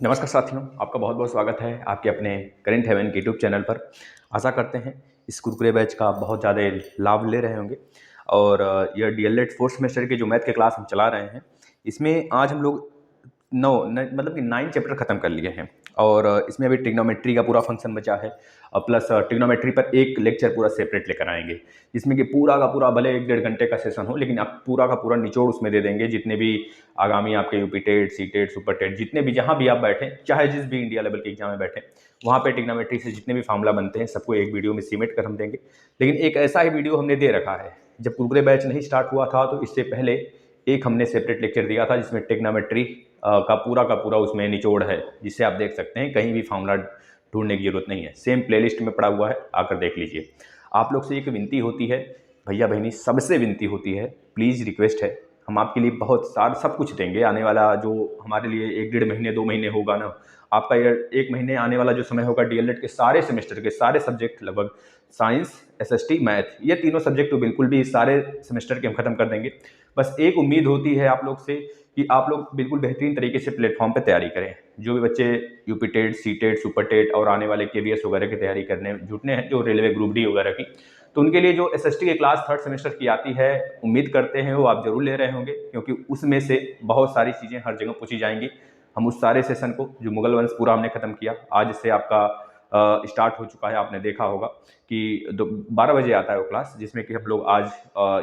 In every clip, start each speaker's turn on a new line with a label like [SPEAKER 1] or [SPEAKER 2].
[SPEAKER 1] नमस्कार साथियों, आपका बहुत बहुत स्वागत है आपके अपने करेंट हेवन के यूट्यूब चैनल पर। आशा करते हैं इस कुरकुरे बैच का बहुत ज़्यादा लाभ ले रहे होंगे। और यह डीएलएड फोर्थ सेमेस्टर के जो मैथ के क्लास हम चला रहे हैं, इसमें आज हम लोग मतलब कि 9 चैप्टर खत्म कर लिए हैं। और इसमें अभी ट्रिग्नोमेट्री का पूरा फंक्शन बचा है और प्लस ट्रिग्नोमेट्री पर एक लेक्चर पूरा सेपरेट लेकर आएंगे, जिसमें कि पूरा का पूरा भले 1-1.5 घंटे का सेशन हो, लेकिन आप पूरा का पूरा निचोड़ उसमें दे देंगे। जितने भी आगामी आपके UP TET, C TET, super TET, जितने भी जहाँ भी आप बैठें, चाहे जिस भी इंडिया लेवल के एग्जाम में बैठें, वहाँ पे ट्रिग्नोमेट्री से जितने भी फार्मूला बनते हैं सबको एक वीडियो में सीमेंट कर हम देंगे। लेकिन एक ऐसा ही वीडियो हमने दे रखा है, जब कुरकुरे बैच नहीं स्टार्ट हुआ था तो इससे पहले एक हमने सेपरेट लेक्चर दिया था जिसमें ट्रिग्नोमेट्री का पूरा उसमें निचोड़ है, जिससे आप देख सकते हैं कहीं भी फार्मूला ढूंढने की जरूरत नहीं है। सेम प्लेलिस्ट में पड़ा हुआ है, आकर देख लीजिए। आप लोग से एक विनती होती है, भैया बहनी सबसे विनती होती है, प्लीज़ रिक्वेस्ट है, हम आपके लिए बहुत सारा सब कुछ देंगे। आने वाला जो हमारे लिए 1-1.5 महीने 2 महीने होगा ना, आपका ये 1 महीने आने वाला जो समय होगा, डीएलएड के सारे सेमेस्टर के सारे सब्जेक्ट, लगभग साइंस, एसएसटी, मैथ, ये तीनों सब्जेक्ट तो बिल्कुल भी सारे सेमेस्टर के हम खत्म कर देंगे। बस एक उम्मीद होती है आप लोग से कि आप लोग बिल्कुल बेहतरीन तरीके से प्लेटफॉर्म पे तैयारी करें। जो भी बच्चे UP TET, C TET, super TET और आने वाले केवीएस वगैरह की तैयारी करने जुटने हैं, जो रेलवे ग्रुप डी वगैरह की, तो उनके लिए जो एसएसटी की क्लास 3rd सेमेस्टर की आती है, उम्मीद करते हैं वो आप जरूर ले रहे होंगे, क्योंकि उसमें से बहुत सारी चीज़ें हर जगह पूछी जाएंगी। हम उस सारे सेशन को, जो मुगल वंश पूरा हमने खत्म किया, आज से आपका स्टार्ट हो चुका है। आपने देखा होगा कि 12 बजे आता है वो क्लास, जिसमें कि हम लोग आज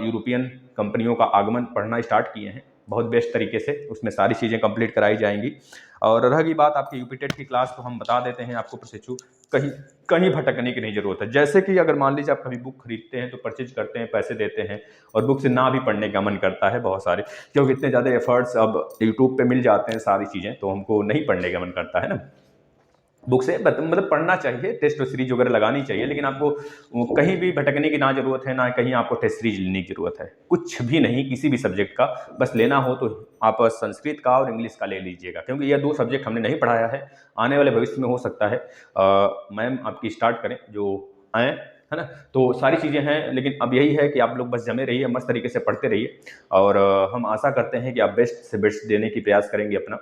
[SPEAKER 1] यूरोपियन कंपनियों का आगमन पढ़ना स्टार्ट किए हैं बहुत बेस्ट तरीके से। उसमें सारी चीज़ें कंप्लीट कराई जाएंगी। और रही बात आपकी यूपी टेट की क्लास, तो हम बता देते हैं आपको प्रशिक्षु, कहीं कहीं भटकने की नहीं जरूरत है। जैसे कि अगर मान लीजिए आप कभी बुक खरीदते हैं तो परचेज करते हैं, पैसे देते हैं, और बुक से ना भी पढ़ने का मन करता है बहुत सारे, क्योंकि इतने ज़्यादा एफर्ट्स अब यूट्यूब पे मिल जाते हैं सारी चीज़ें, तो हमको नहीं पढ़ने का मन करता है ना। बुक से मतलब पढ़ना चाहिए, टेस्ट सीरीज वगैरह लगानी चाहिए, लेकिन आपको कहीं भी भटकने की ना जरूरत है, ना कहीं आपको टेस्ट सीरीज लेने की जरूरत है, कुछ भी नहीं, किसी भी सब्जेक्ट का। बस लेना हो तो आप संस्कृत का और इंग्लिश का ले लीजिएगा, क्योंकि ये 2 सब्जेक्ट हमने नहीं पढ़ाया है। आने वाले भविष्य में हो सकता है मैम आपकी स्टार्ट करें जो आए, है ना। तो सारी चीज़ें हैं, लेकिन अब यही है कि आप लोग बस जमे रहिए, मस्त तरीके से पढ़ते रहिए, और हम आशा करते हैं कि आप बेस्ट से बेस्ट देने की प्रयास करेंगे अपना।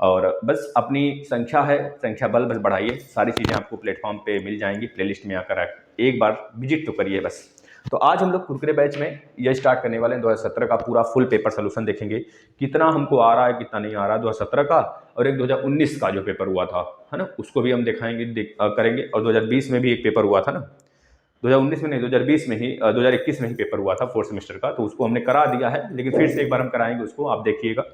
[SPEAKER 1] और बस अपनी संख्या है, संख्या बल बस बढ़ाइए, सारी चीज़ें आपको प्लेटफॉर्म पे मिल जाएंगी, प्लेलिस्ट में आकर एक बार विजिट तो करिए बस। तो आज हम लोग कुरकुरे बैच में ये स्टार्ट करने वाले हैं 2017 का पूरा फुल पेपर सोल्यूशन देखेंगे, कितना हमको आ रहा है कितना नहीं आ रहा है 2017 का, और एक 2019 का जो पेपर हुआ था, है ना, उसको भी हम दिखाएंगे, करेंगे। और 2020 में भी एक पेपर हुआ था ना, 2019 में नहीं, 2020 में ही 2021 में ही पेपर हुआ था 4th सेमेस्टर का, तो उसको हमने करा दिया है, लेकिन फिर से एक बार हम कराएंगे उसको, आप देखिएगा।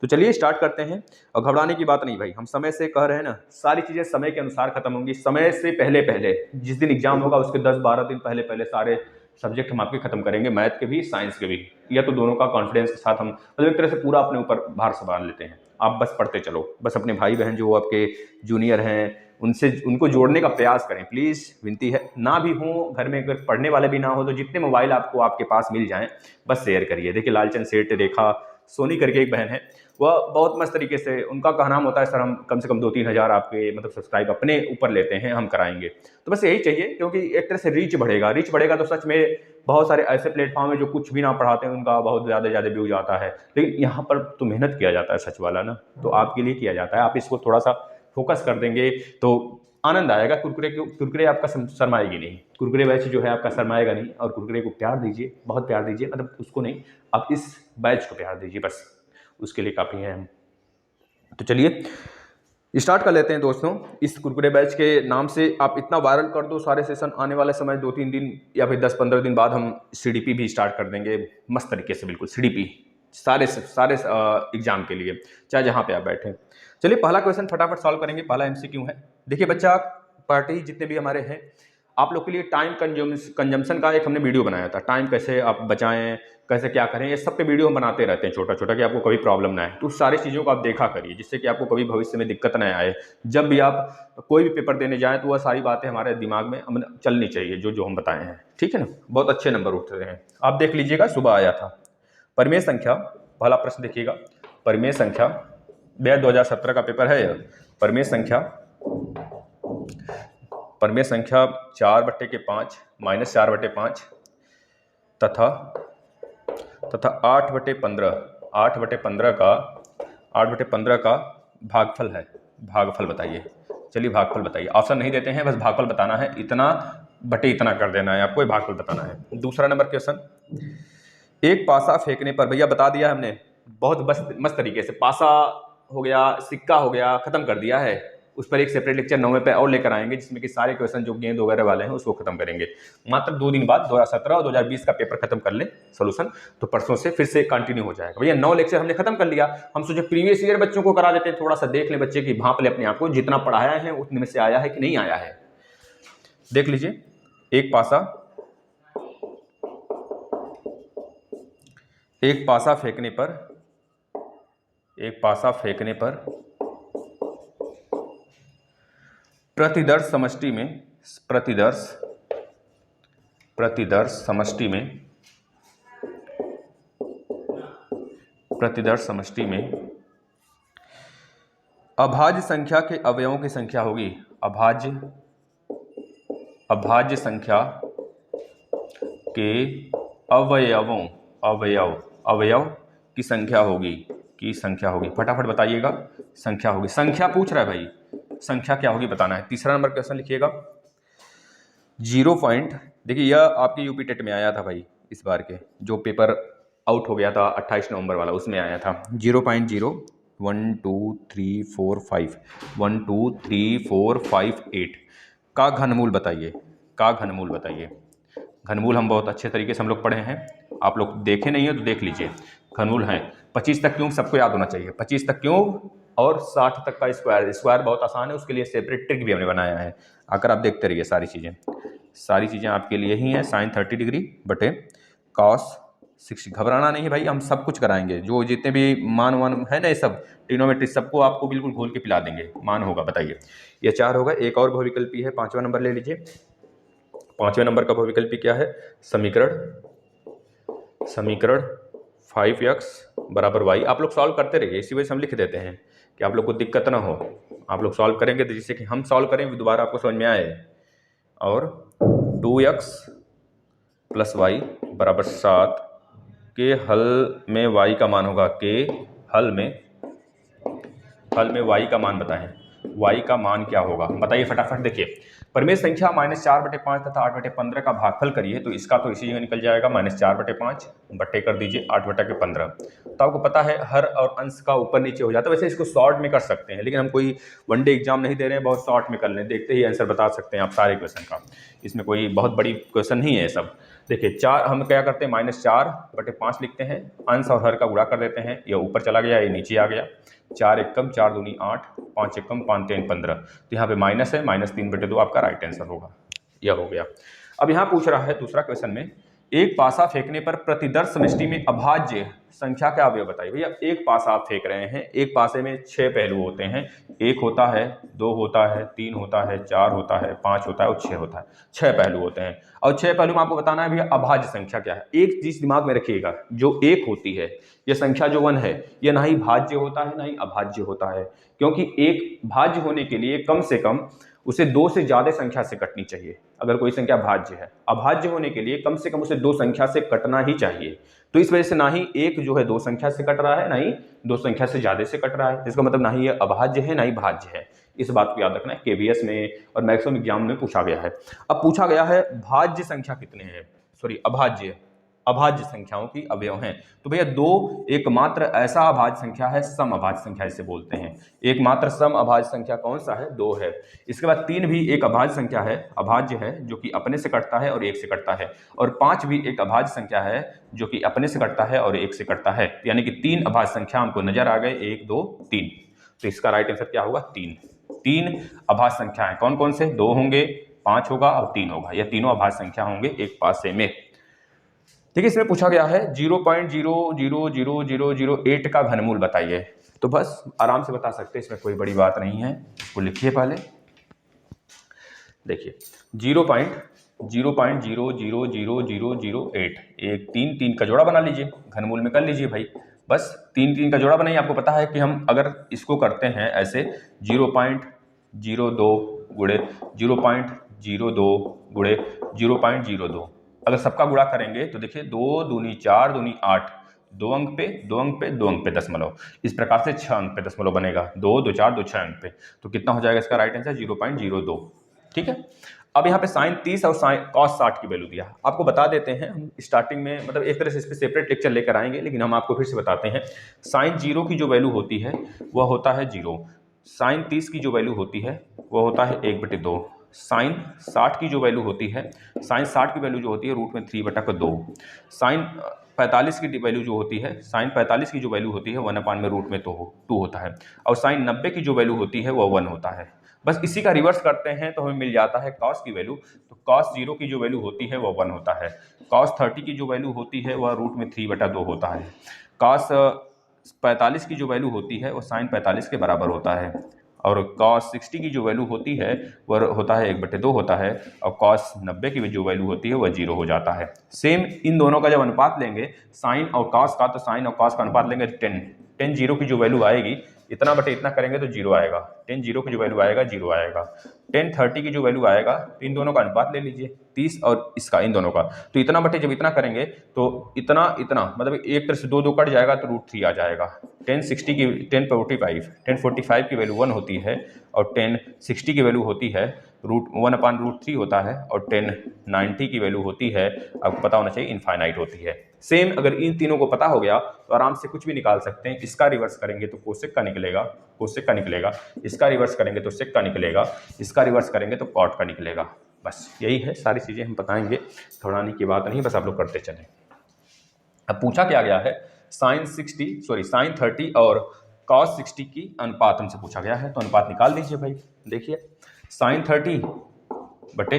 [SPEAKER 1] तो चलिए स्टार्ट करते हैं। और घबराने की बात नहीं भाई, हम समय से कह रहे हैं ना, सारी चीज़ें समय के अनुसार खत्म होंगी। समय से पहले पहले जिस दिन एग्जाम होगा उसके 10-12 दिन पहले पहले सारे सब्जेक्ट हम आपके खत्म करेंगे, मैथ के भी साइंस के भी। या तो दोनों का कॉन्फिडेंस के साथ हम मतलब एक तरह से पूरा अपने ऊपर भार संभाल लेते हैं। आप बस पढ़ते चलो, बस अपने भाई बहन जो आपके जूनियर हैं उनसे उनको जोड़ने का प्रयास करें, प्लीज़ विनती है। ना भी हो घर में, अगर पढ़ने वाले भी ना हो, तो जितने मोबाइल आपको आपके पास मिल जाएं बस शेयर करिए। देखिए लालचंद सेठ, रेखा सोनी करके एक बहन है, वह बहुत मस्त तरीके से, उनका कहना होता है सर हम कम से कम 2-3 हज़ार आपके मतलब सब्सक्राइब अपने ऊपर लेते हैं, हम कराएंगे। तो बस यही चाहिए, क्योंकि एक तरह से रीच बढ़ेगा, रीच बढ़ेगा तो सच में बहुत सारे ऐसे प्लेटफॉर्म है जो कुछ भी ना पढ़ाते हैं, उनका बहुत ज़्यादा व्यूज आता है, लेकिन यहाँ पर तो मेहनत किया जाता है सच वाला ना, तो आपके लिए किया जाता है। आप इसको थोड़ा सा फोकस कर देंगे तो आनंद आएगा। कुरकुरे आपका शर्माएगी नहीं, कुरकुरे बैच जो है आपका शर्माएगा नहीं। और कुरकुरे को प्यार दीजिए, बहुत प्यार दीजिए, मतलब उसको नहीं, आप इस बैच को प्यार दीजिए, बस उसके लिए काफ़ी है हम। तो चलिए स्टार्ट कर लेते हैं दोस्तों। इस कुरकुरे बैच के नाम से आप इतना वायरल कर दो सारे सेशन, आने वाले समय 2-3 दिन या फिर 10-15 दिन बाद हम सीडीपी भी स्टार्ट कर देंगे मस्त तरीके से, बिल्कुल सीडीपी सारे सारे एग्जाम के लिए, चाहे जहाँ पे आप बैठे। चलिए पहला क्वेश्चन फटाफट सॉल्व करेंगे। पहला एमसीक्यू है। देखिए बच्चा पार्टी जितने भी हमारे हैं, आप लोग के लिए टाइम कंजम्पशन का एक हमने वीडियो बनाया था, टाइम कैसे आप बचाएं, कैसे क्या करें, ये सब पे वीडियो हम बनाते रहते हैं छोटा छोटा, कि आपको कभी प्रॉब्लम ना आए। तो उस सारी चीज़ों को आप देखा करिए, जिससे कि आपको कभी भविष्य में दिक्कत ना आए। जब भी आप कोई भी पेपर देने जाएं तो वह सारी बातें हमारे दिमाग में चलनी चाहिए, जो जो हम बताए हैं, ठीक है ना। बहुत अच्छे नंबर उठ रहे हैं, आप देख लीजिएगा, सुबह आया था। परिमेय संख्या, पहला प्रश्न देखिएगा। परिमेय संख्या, 2017 का पेपर है यह। परिमेय संख्या 4/5 - 4/5 तथा 8/15 का भागफल है। भागफल बताइए। चलिए भागफल बताइए, ऑप्शन नहीं देते हैं, बस भागफल बताना है, इतना बटे इतना कर देना है आपको, भागफल बताना है। दूसरा नंबर क्वेश्चन, एक पासा फेंकने पर, भैया बता दिया हमने बहुत मस्त तरीके से, पासा हो गया, सिक्का हो गया, खत्म कर दिया है। उस पर एक सेपरेट लेक्चर 9वें पे और लेकर आएंगे, जिसमें कि सारे क्वेश्चन जो गेंद वगैरह वाले हैं उसको खत्म करेंगे। मात्र 2 दिन बाद 2017 और 2020 का पेपर खत्म कर ले सोल्यूशन, तो परसों से फिर से कंटिन्यू हो जाएगा। भैया 9 लेक्चर हमने खत्म कर लिया, हम सोचे प्रीवियस ईयर बच्चों को करा देते हैं, थोड़ा सा देख ले बच्चे की, भांप ले अपने आप को, जितना पढ़ाया है उतने में से आया है कि नहीं आया है। देख लीजिए, एक पासा फेंकने पर, एक पासा फेंकने पर प्रतिदर्श समष्टि में, प्रतिदर्श समष्टि में अभाज्य संख्या के अवयवों की संख्या होगी। अभाज्य संख्या के अवयव की संख्या होगी। फटाफट बताइएगा, संख्या होगी, संख्या पूछ रहा है भाई, संख्या क्या होगी बताना है। तीसरा नंबर क्वेश्चन लिखिएगा, 0 पॉइंट, देखिए यह आपके यूपी टेट में आया था भाई, इस बार के जो पेपर आउट हो गया था 28 नवंबर वाला, उसमें आया था 0.0 1 2 3 4 5 1 2 3 4 5 8 का घनमूल बताइए। घनमूल हम बहुत अच्छे तरीके से हम लोग पढ़े हैं, आप लोग देखे नहीं है तो देख लीजिए। घनमूल है 25 तक क्यूब, सबको याद होना चाहिए, 25 तक क्यूब और 60 तक का स्क्वायर बहुत आसान है, उसके लिए सेपरेट ट्रिक भी हमने बनाया है, आकर आप देखते रहिए। सारी चीज़ें आपके लिए ही हैं। साइन 30 डिग्री बटे कॉस 60, घबराना नहीं है भाई, हम सब कुछ कराएंगे, जो जितने भी मान है ना, ये सब ट्रिग्नोमेट्री सबको आपको बिल्कुल घोल के पिला देंगे, मान होगा। बताइए, ये 4 होगा। एक और बहुविकल्पी है, 5वां नंबर ले लीजिए। 5वें नंबर का बहुविकल्पी क्या है? समीकरण 5x बराबर y। आप लोग सॉल्व करते रहिए, इसी वजह से हम लिख देते हैं कि आप लोग को दिक्कत ना हो। आप लोग सॉल्व करेंगे तो जिससे कि हम सॉल्व करें दोबारा आपको समझ में आए। और 2x + y बराबर 7 के हल में y का मान होगा, के हल में y का मान बताएं। y का मान क्या होगा बताइए फटाफट। देखिए, परिमेय संख्या -4/5 तथा 8/15 का भागफल करिए, तो इसका तो इसी जगह निकल जाएगा, -4/5 बट्टे कर दीजिए 8/15। तो आपको पता है हर और अंश का ऊपर नीचे हो जाता है। वैसे इसको शॉर्ट में कर सकते हैं, लेकिन हम कोई वनडे एग्जाम नहीं दे रहे हैं, बहुत शॉर्ट में कर लें, देखते ही आंसर बता सकते हैं आप सारे क्वेश्चन का। इसमें कोई बहुत बड़ी क्वेश्चन नहीं है सब। देखिए, 4 हम क्या करते हैं, -4/5 लिखते हैं, अंश और हर का गुणा कर देते हैं, ये ऊपर चला गया, ये नीचे आ गया। 4 एकम 4 दूनी 8, 5 एकम 5 3 15, तो यहाँ पे माइनस है, -3/2 आपका राइट आंसर होगा। यह हो गया। अब यहाँ पूछ रहा है दूसरा क्वेश्चन में, एक पासा फेंकने पर प्रतिदर्श समष्टि में अभाज्य संख्या का अवयव बताइए। भैया एक पासा आप फेंक रहे हैं, एक पासे में 6 पहलू होते हैं, 1 होता है, 2 होता है, 3 होता है, 4 होता है, 5 होता है और 6 होता है। 6 पहलू होते हैं, और 6 पहलू में आपको बताना है भैया अभाज्य संख्या क्या है। एक चीज दिमाग में रखिएगा, जो 1 होती है, यह संख्या जो 1 है, यह ना ही भाज्य होता है ना ही अभाज्य होता है, क्योंकि एक भाज्य होने के लिए कम से कम उसे 2 से ज्यादा संख्या से कटनी चाहिए। अगर कोई संख्या भाज्य है, अभाज्य होने के लिए कम से कम उसे 2 संख्या से कटना ही चाहिए। तो इस वजह से ना ही एक जो है 2 संख्या से कट रहा है, ना ही 2 संख्या से ज्यादा से कट रहा है, इसका मतलब ना ही ये अभाज्य है ना ही भाज्य है। इस बात को याद रखना है, केवीएस में और मैक्सिमम एग्जाम में पूछा गया है। अब पूछा गया है भाज्य संख्या कितने हैं, अभाज्य संख्याओं की अवयव हैं। तो भैया 2 एकमात्र ऐसा अभाज्य संख्या है, सम अभाज्य संख्या इसे बोलते हैं। एकमात्र सम अभाज्य संख्या कौन सा है? 2 है। इसके बाद 3 भी एक अभाज्य संख्या है, अभाज्य है, जो कि अपने से कटता है और 1 से कटता है। और 5 भी एक अभाज्य संख्या है, जो कि अपने से कटता है और 1 से कटता है। यानी कि 3 अभाज्य संख्या हमको नजर आ गए, 1 2 3। तो इसका राइट आंसर क्या होगा? 3 अभाज्य संख्याएं कौन कौन से? 2 होंगे, 5 होगा और 3 होगा। यह तीनों अभाज्य संख्या होंगे एक पासे में। ठीक है, इसमें पूछा गया है 0.00008 का घनमूल बताइए। तो बस आराम से बता सकते हैं, इसमें कोई बड़ी बात नहीं है। इसको लिखिए पहले। देखिए 0.0000008, एक 3 का जोड़ा बना लीजिए, घनमूल में कर लीजिए भाई। बस 3 का जोड़ा बनाइए। आपको पता है कि हम अगर इसको करते हैं ऐसे 0.02 गुणे 0.02 गुणे 0.02, अगर सबका गुणा करेंगे तो देखिए 2 दूनी 4 दूनी 8, 2 अंक पे 2 अंक पे 2 अंक पे दशमलव, इस प्रकार से 6 अंक पे दशमलव बनेगा, 2 2 4 2 6 अंक पे। तो कितना हो जाएगा इसका राइट आंसर 0.02। ठीक है। अब यहाँ पे साइन 30 और साइन कॉस 60 की वैल्यू दिया। आपको बता देते हैं, हम स्टार्टिंग में मतलब एक तरह से इस पर सेपरेट लेक्चर लेकर आएंगे, लेकिन हम आपको फिर से बताते हैं। साइन 0 की जो वैल्यू होती है वह होता है 0। साइन 30 की जो वैल्यू होती है वह होता है 1/2। साइन 60 की जो वैल्यू होती है, साइन 60 की वैल्यू जो होती है √3/2। साइन 45 की वैल्यू जो होती है, साइन 45 की जो वैल्यू होती है 1/√2 होता है। और साइन 90 की जो वैल्यू होती है वह 1 होता है। बस इसी का रिवर्स करते हैं तो हमें मिल जाता है कॉस की वैल्यू। तो कॉस 0 की जो वैल्यू होती है वह 1 होता है। कॉस 30 की जो वैल्यू होती है वह √3/2 होता है। कॉस 45 की जो वैल्यू होती है वह साइन 45 के बराबर होता है। और कॉस 60 की जो वैल्यू होती है वह होता है 1/2 होता है। और कॉस 90 की जो वैल्यू होती है वह 0 हो जाता है। सेम इन दोनों का जब अनुपात लेंगे साइन और कॉस का, तो साइन और कॉस का अनुपात लेंगे 10 0 की जो वैल्यू आएगी, इतना बटे इतना करेंगे तो 0 आएगा। 10 0 की जो वैल्यू आएगा 0 आएगा। 10 30 की जो वैल्यू आएगा, तो इन दोनों का अनुपात ले लीजिए, 30 और इसका, इन दोनों का। तो इतना बटे जब इतना करेंगे तो इतना इतना मतलब एक तरह से 2 2 कट जाएगा तो √3 आ जाएगा। 1060 की 1045 की वैल्यू 1 होती है, और 1060 की वैल्यू होती है √1/√3 होता है, और 1090 की वैल्यू होती है, आपको पता होना चाहिए, इनफाइनाइट होती है। सेम अगर इन तीनों को पता हो गया तो आराम से कुछ भी निकाल सकते हैं। इसका रिवर्स करेंगे तो कोसेक का निकलेगा, कोसेक का निकलेगा। इसका रिवर्स करेंगे तो सेक का निकलेगा। इसका रिवर्स करेंगे तो कॉट का निकलेगा। बस यही है, सारी चीज़ें हम बताएंगे, थोड़ाने की बात नहीं, बस आप लोग करते चलें। अब पूछा क्या गया है, साइन 30 और कॉस 60 की अनुपात हमसे पूछा गया है। तो अनुपात निकाल दीजिए भाई। देखिए साइन 30 बटे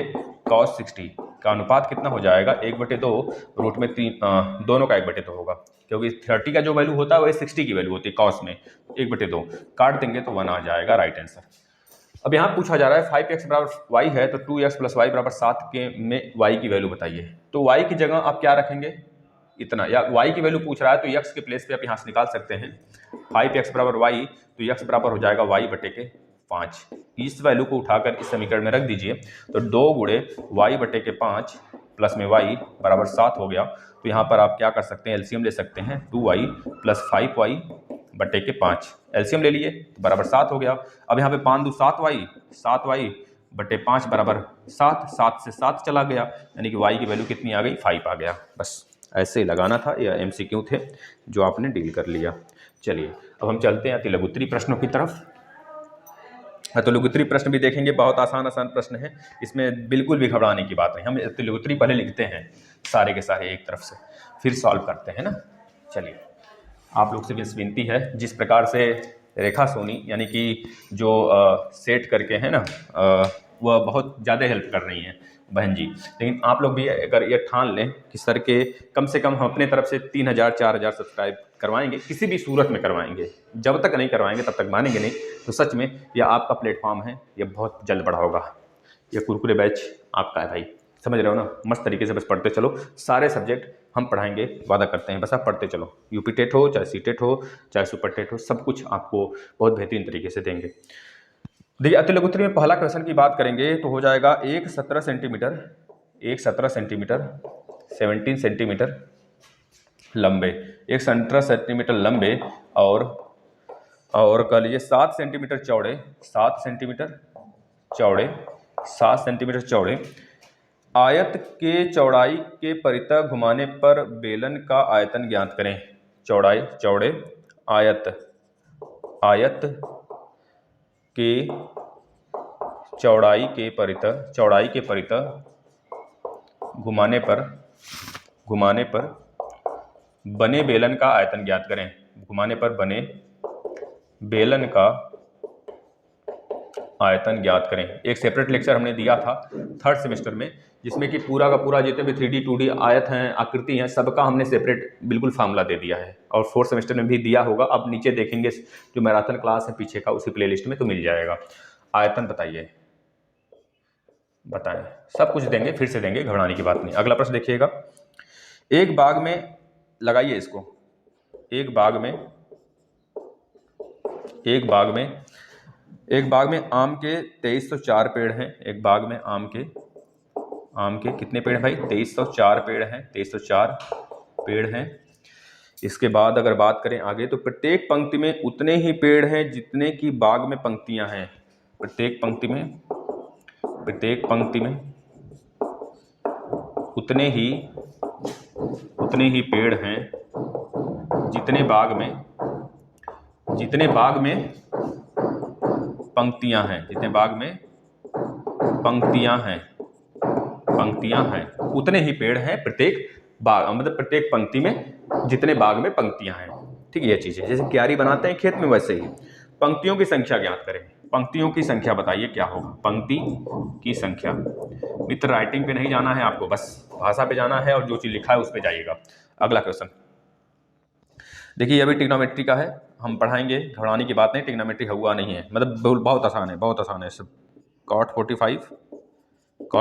[SPEAKER 1] कॉस 60 का अनुपात कितना हो जाएगा, 1/2 √3, दोनों का 1/2 होगा, क्योंकि 30 का जो वैल्यू होता है वही 60 की वैल्यू होती है कॉस में। 1/2 काट देंगे तो 1 आ जाएगा राइट आंसर। अब यहाँ पूछा जा रहा है 5x बराबर y है, तो 2x + y बराबर 7 के में y की वैल्यू बताइए। तो y की जगह आप क्या रखेंगे, इतना, या y की वैल्यू पूछ रहा है तो x के प्लेस पे आप यहाँ से निकाल सकते हैं। 5x बराबर y, तो x बराबर हो जाएगा y/5। इस वैल्यू को उठाकर इस समीकरण में रख दीजिए, तो 2 × y/5 प्लस में y बराबर 7 हो गया। तो यहाँ पर आप क्या कर सकते हैं, एलसीएम ले सकते हैं, 2y + 5y/5 एलसीएम ले लिए, बराबर 7 हो गया। अब यहाँ पे 5 × 2 7y, 7y/5 बराबर 7, 7 से 7 चला गया, यानी कि y की वैल्यू कितनी आ गई, 5 आ गया। बस ऐसे ही लगाना था, यह एमसीक्यू थे जो आपने डील कर लिया। चलिए अब हम चलते हैं अतिलघुत्तरी प्रश्नों की तरफ। अतिलघुत्तरी प्रश्न भी देखेंगे, बहुत आसान प्रश्न है, इसमें बिल्कुल भी घबराने की बात नहीं। हम अतिलघुत्तरी पहले लिखते हैं सारे के सारे एक तरफ से, फिर सॉल्व करते हैं ना। चलिए आप लोग से भी विनती है, जिस प्रकार से रेखा सोनी यानी कि जो सेट करके है ना, वह बहुत ज़्यादा हेल्प कर रही हैं बहन जी, लेकिन आप लोग भी अगर ये ठान लें कि सर के कम से कम हम अपने तरफ से 3000 4000 सब्सक्राइब करवाएंगे, किसी भी सूरत में करवाएंगे, जब तक नहीं करवाएंगे तब तक मानेंगे नहीं। तो सच में यह आपका प्लेटफॉर्म है, ये बहुत जल्द बड़ा होगा। ये कुरकुरे बैच आपका है भाई, समझ रहे हो ना। मस्त तरीके से बस पढ़ते चलो, सारे सब्जेक्ट हम पढ़ाएंगे, वादा करते हैं, बस आप पढ़ते चलो। यूपी टेट हो, चाहे सीटेट हो, चाहे सुपर टेट हो, सब कुछ आपको बहुत बेहतरीन तरीके से देंगे। देखिए अतिलघुत्तरी में पहला क्वेश्चन की बात करेंगे तो हो जाएगा 1 17 सेंटीमीटर 17 सेंटीमीटर लंबे, 1 17 सेंटीमीटर लंबे, और कह लीजिए 7 सेंटीमीटर चौड़े, 7 सेंटीमीटर चौड़े आयत के चौड़ाई के परितः घुमाने पर बेलन का आयतन ज्ञात करें। चौड़े आयत के चौड़ाई के परितः घुमाने पर बने बेलन का आयतन ज्ञात करें। घुमाने पर बने बेलन का आयतन ज्ञात करें। एक सेपरेट लेक्चर हमने दिया था 3rd सेमेस्टर में, जिसमें कि पूरा का पूरा जितने भी 3D 2D आयत हैं, आकृति हैं, सबका हमने सेपरेट बिल्कुल फार्मूला दे दिया है, और 4th सेमेस्टर में भी दिया होगा। अब नीचे देखेंगे जो मैराथन क्लास है पीछे का, उसी प्लेलिस्ट में तो मिल जाएगा। आयतन बताएं, सब कुछ देंगे, फिर से देंगे, घबराने की बात नहीं। अगला प्रश्न देखिएगा, एक बाग में लगाइए इसको, एक बाग में आम के 2304 पेड़ हैं। एक बाग में आम के कितने पेड़ हैं भाई, 2304 पेड़ हैं, 2304 पेड़ हैं। इसके बाद अगर बात करें आगे, तो प्रत्येक पंक्ति में उतने ही पेड़ हैं जितने की बाग में पंक्तियां हैं। प्रत्येक पंक्ति में उतने ही पेड़ हैं जितने बाग में पंक्तियां हैं। जितने बाग में पंक्तियां हैं उतने ही पेड़ हैं प्रत्येक बाग, मतलब प्रत्येक पंक्ति में जितने बाग में पंक्तियां हैं। ठीक है, ये चीज है। जैसे क्यारी बनाते हैं खेत में, वैसे ही पंक्तियों की संख्या ज्ञात करें। पंक्तियों की संख्या बताइए क्या होगा। पंक्ति की संख्या, मित्र राइटिंग पे नहीं जाना है आपको, बस भाषा पे जाना है और जो चीज लिखा है उस पे जाइएगा। अगला क्वेश्चन देखिए, ये भी ट्रिग्नोमेट्री का है, हम पढ़ाएंगे, घबराने की बात नहीं। ट्रिग्नोमेट्री हुआ नहीं है, मतलब बहुत आसान है, बहुत आसान है सब। cot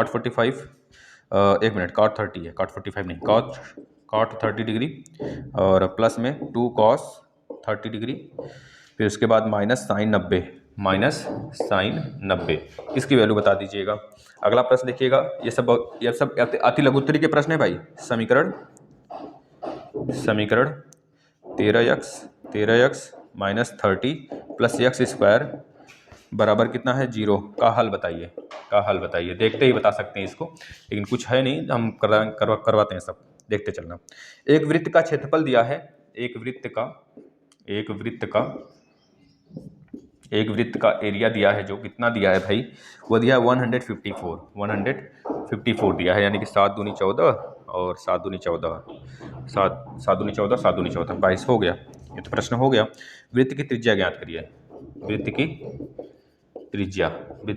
[SPEAKER 1] 45 एक मिनट, cot 30 है, cot 45 नहीं, cot 30 डिग्री और प्लस में 2 cos 30 डिग्री, फिर उसके बाद माइनस साइन 90 इसकी वैल्यू बता दीजिएगा। अगला प्रश्न देखिएगा, ये सब अति लघुत्तरी के प्रश्न है भाई। समीकरण 13x minus 30 plus x square बराबर कितना है 0 का हल बताइए। देखते ही बता सकते हैं इसको, लेकिन कुछ है नहीं, हम करवाते हैं सब, देखते चलना। एक वृत्त का क्षेत्रफल दिया है, एक वृत्त का एरिया दिया है, जो कितना दिया है भाई, वो दिया है 154 दिया है, यानी कि 7 दूनी 14 और 7 दूनी 14 22 हो गया। ये तो प्रश्न हो गया। वृत्त की त्रिज्या ज्ञात करिए। वृत्त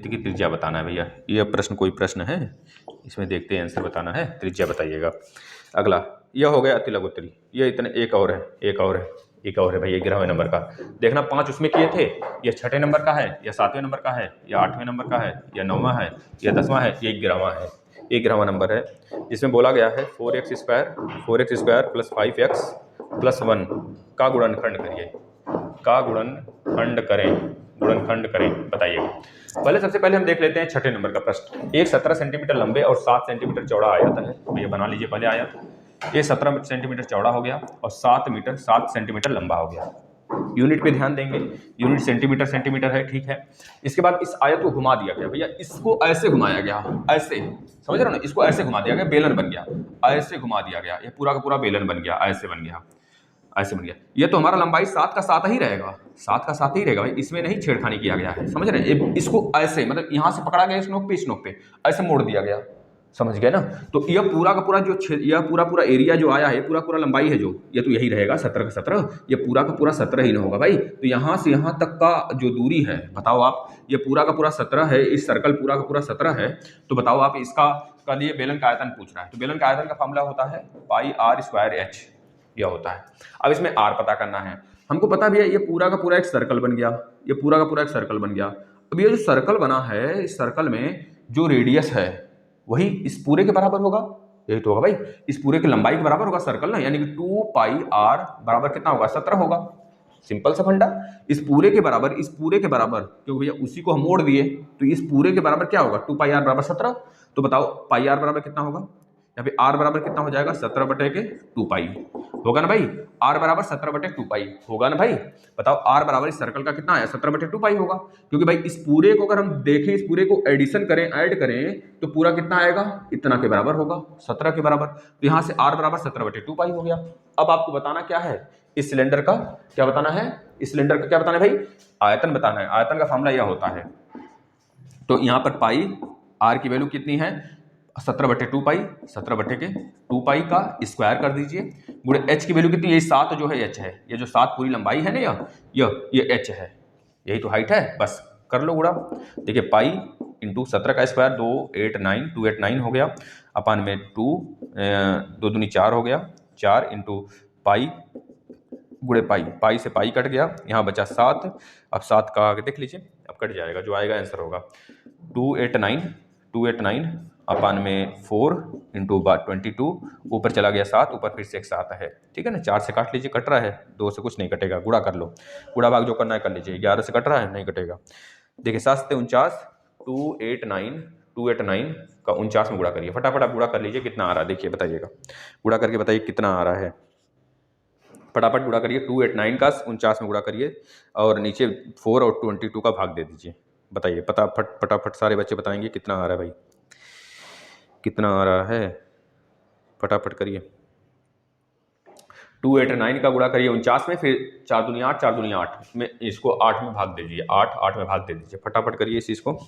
[SPEAKER 1] की त्रिज्या बताना है भैया। ये प्रश्न कोई प्रश्न है, इसमें देखते हैं, आंसर बताना है, त्रिज्या बताइएगा। अगला यह हो गया अति लघुत्तरी। ये इतने एक और है भाई, 11वें नंबर का। देखना 5 उसमें किए थे, यह 6ठे नंबर का है, या 7वें नंबर का है, या 8वें नंबर का है, या 9वां है, या 10वां है, ये 11वां है। 11वां नंबर है, जिसमें बोला गया है 4x square plus 5x plus 1 का गुणनखंड करें बताइएगा। सबसे पहले हम देख लेते हैं 6ठे नंबर का प्रश्न। एक 17 सेंटीमीटर लंबे और 7 सेंटीमीटर चौड़ा आयत है, भैया बना लीजिए पहले आयत। ये 17 सेंटीमीटर चौड़ा हो गया और 7 सेंटीमीटर लंबा हो गया। यूनिट पे ध्यान देंगे, यूनिट सेंटीमीटर है, ठीक है। इसके बाद इस आयत को घुमा दिया गया भैया, इसको ऐसे घुमाया गया, ऐसे, समझ रहे हो ना, इसको ऐसे घुमा दिया गया, बेलन बन गया, ऐसे घुमा दिया गया, ये पूरा का पूरा बेलन बन गया, ऐसे बन गया। ये तो हमारा लंबाई 7 का 7 ही रहेगा, 7 का 7 ही रहेगा भाई, इसमें नहीं छेड़खानी किया गया है, समझ रहे हैं। इसको ऐसे, मतलब यहां से पकड़ा गया इस नोक पे ऐसे मोड़ दिया गया, समझ गए ना। तो यह पूरा का पूरा यह पूरा एरिया जो आया है, पूरा लंबाई है जो, ये तो यही रहेगा 17 का 17, ये पूरा का पूरा 17 ही ना होगा भाई। तो यहाँ से यहाँ तक का जो दूरी है, बताओ आप, ये पूरा का पूरा 17 है, इस सर्कल पूरा का पूरा 17 है, तो बताओ आप इसका का लिए बेलन का आयतन पूछ रहा है, तो बेलन का आयतन का फॉर्मूला होता है पाई r स्क्वायर h, यह होता है। अब इसमें r पता करना है हमको, पता भी है ये पूरा का पूरा एक सर्कल बन गया, ये पूरा का पूरा एक सर्कल बन गया। अब ये जो सर्कल बना है, इस सर्कल में जो रेडियस है वही इस पूरे के बराबर होगा, यही तो होगा भाई, इस पूरे की लंबाई के बराबर होगा सर्कल ना, यानी कि 2 पाई r बराबर कितना होगा 17 होगा। सिंपल सा फंडा, इस पूरे के बराबर क्योंकि भैया उसी को हम मोड़ दिए, तो इस पूरे के बराबर क्या होगा 2 पाई r बराबर 17। तो बताओ पाई r बराबर कितना होगा, यहाँ पे r बराबर कितना हो जाएगा 17 बटे के 2 पाई होगा ना भाई, r बराबर 17 बटे 2 पाई होगा ना भाई। बताओ r बराबर इस सर्कल का कितना आया 17 बटे 2 पाई होगा, क्योंकि भाई इस पूरे को अगर हम देखें, इस पूरे को एडिशन करें, ऐड करें, तो पूरा कितना आएगा इतना के बराबर होगा, 17 के बराबर। तो यहाँ से r बराबर 17 बटे 2 पाई हो गया। अब आपको बताना क्या है, इस सिलेंडर का क्या बताना है, भाई आयतन बताना है। आयतन का फॉर्मूला यह होता है, तो यहाँ पर पाई r की वैल्यू कितनी है 17 बटे 2 पाई, 17 बटे के 2 पाई का स्क्वायर कर दीजिए, गुणे h की वैल्यू कितनी, ये 7 जो है h है, ये जो 7 पूरी लंबाई है ना, ये h है, यही तो हाइट है, बस कर लो गुणा। देखिए पाई इंटू 17 का स्क्वायर 289 हो गया, अपन में 2 दूनी 4 हो गया, 4 इंटू पाई गुणे पाई से पाई कट गया, यहाँ बचा 7। अब 7 का आगे देख लीजिए, अब कट जाएगा, जो आएगा आंसर होगा 289 अपन में 4 इंटू 22, ऊपर चला गया 7, ऊपर फिर से एक 7 है, ठीक है ना। 4 से काट लीजिए, कट रहा है, 2 से कुछ नहीं कटेगा, गुणा कर लो, गुणा भाग जो करना है कर लीजिए। 11 से कट रहा है, नहीं कटेगा। देखिए 7 से 49, 289 का 49 में गुणा करिए, फटाफट आप गुणा कर लीजिए, कितना आ रहा है देखिए, बताइएगा, गुणा करके बताइए कितना आ रहा है। फटाफट गुणा करिए, 289 का 49 में गुणा करिए और नीचे 4 और 22 का भाग दे दीजिए। बताइए फटाफट सारे बच्चे बताएंगे कितना आ रहा है भाई, कितना आ रहा है, फटाफट करिए। 289 का गुणा करिए 49 में, फिर 4 दूनी 8, 4 दूनी 8 में, इसको 8 में भाग दे दीजिए, 8 में भाग दे दीजिए, फटाफट करिए इस चीज़ को।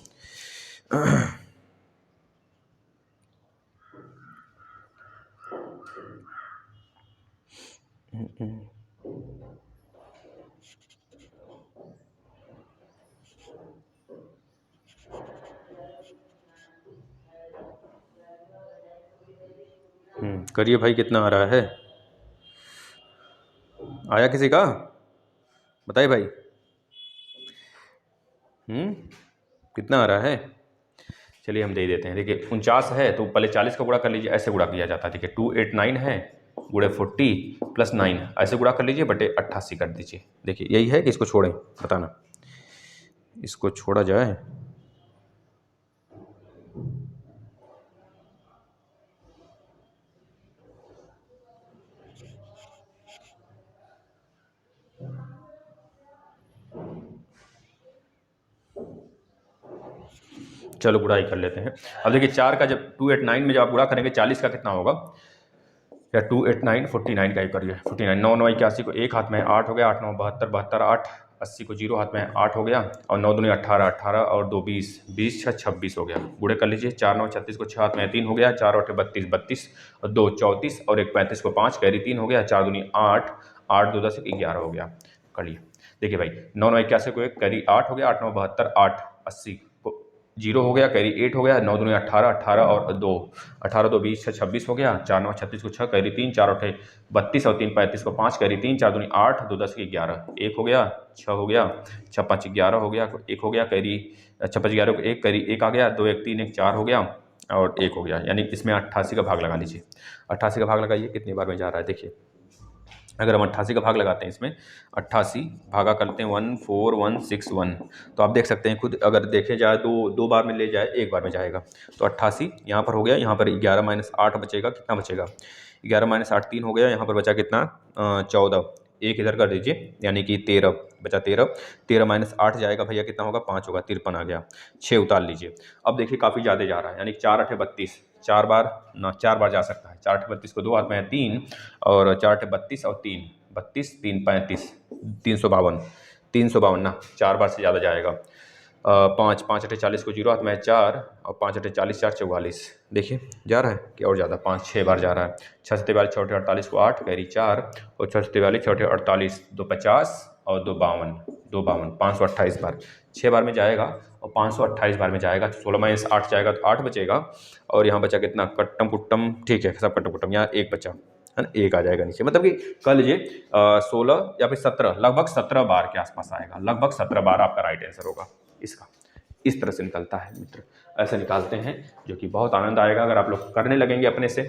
[SPEAKER 1] करिए भाई, कितना आ रहा है, आया किसी का, बताइए भाई। कितना आ रहा है, चलिए हम दे देते हैं। देखिए 49 है तो पहले 40 का गुणा कर लीजिए, ऐसे गुणा किया जाता है। देखिए 289 है गुणे 40 प्लस 9, ऐसे गुणा कर लीजिए, बटे 88 कर दीजिए। देखिए यही है कि इसको छोड़ें, बताना इसको छोड़ा जाए। चलो गुणा ही कर लेते हैं। अब देखिए 4 का जब 289 में जब आप गुणा करेंगे 40 का कितना होगा, या 289 49 का ही करिए, 49 9 9 81 को एक हाथ में 8 हो गया, 8 9 72 72 8 80 को 0 हाथ में 8 हो गया, और 9 दूनी 18 18 और 2 20 20 6 26 हो गया। गुणे कर लीजिए, 4 9 36 को 6 हाथ में 3 हो गया, 4 8 32 32 और 2 34 और 1 35 को 5 कैरी 3 हो गया, 4 दूनी 8 8 2 10 11 हो गया। कर लिए। देखिए भाई 9 9 81 को 1 कैरी 8 हो गया, 8 9 72 8 80 को 0 हो गया, कैरी 8 हो गया, 9 दूनी 18 18 और 2 18 2 20 6 26 हो गया, 4 9 36 को 6 कैरी 3 4 8 32 और 3 35 को 5 कैरी 3 4 दूनी 8 2 10 11 1 हो गया, 6 हो गया, 6 5 11 हो गया, 1 हो गया, कैरी 6 5 11 को 1 कैरी 1 आ गया, 2 1 3 1 4 हो गया और 1 हो गया। यानी इसमें 88 का भाग लगा लीजिए। 88 का भाग लगाइए, कितनी बार में जा रहा है देखिए। अगर हम 88 का भाग लगाते हैं इसमें, 88 भागा करते हैं 14161, तो आप देख सकते हैं खुद, अगर देखे जाए तो 2 बार में ले जाए 1 बार में जाएगा। तो 88 यहाँ पर हो गया, यहाँ पर 11 माइनस 8 बचेगा, कितना बचेगा 11 माइनस 8 3 हो गया, यहाँ पर बचा कितना 14, एक इधर कर दीजिए, यानी कि 13 बचा, 13 माइनस 8 जाएगा भैया, कितना होगा 5 होगा, 53 आ गया, 6 उतार लीजिए। अब देखिए काफ़ी ज़्यादा जा रहा है, यानी 4 8 32, 4 बार ना 4 बार जा सकता है, 4 8 32 को 2 हाथ में है 3 और 4 8 32 और 3 32 3 35 352 352 ना 4 बार से ज़्यादा जाएगा। 5 5 8 40 को 0 हाथ में है 4 और 5 8 40 4 44, देखिए जा रहा है कि और ज़्यादा, 5 6 बार जा रहा है। 6 से 43 6 48 को 8 कैरी 4 और 6 से 43 6 48 2 50 और 2 52 528 बार, 6 बार में जाएगा और 528 बार में जाएगा। तो 16 माइनस 8 जाएगा तो 8 बचेगा, और यहाँ बचा कितना कट्टम कुट्टम, ठीक है सब कट्टम कुट्टम, यहाँ 1 बचा है ना, 1 आ जाएगा नीचे, मतलब कि कह लीजिए 16 या फिर 17, लगभग 17 बार के आसपास आएगा, लगभग 17 बार आपका राइट आंसर होगा इसका। इस तरह से निकलता है मित्र, ऐसे निकालते हैं, जो कि बहुत आनंद आएगा अगर आप लोग करने लगेंगे अपने से।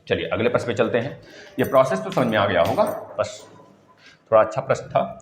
[SPEAKER 1] चलिए अगले प्रश्न पे चलते हैं। ये प्रोसेस तो समझ में आ गया होगा, बस थोड़ा अच्छा प्रश्न था।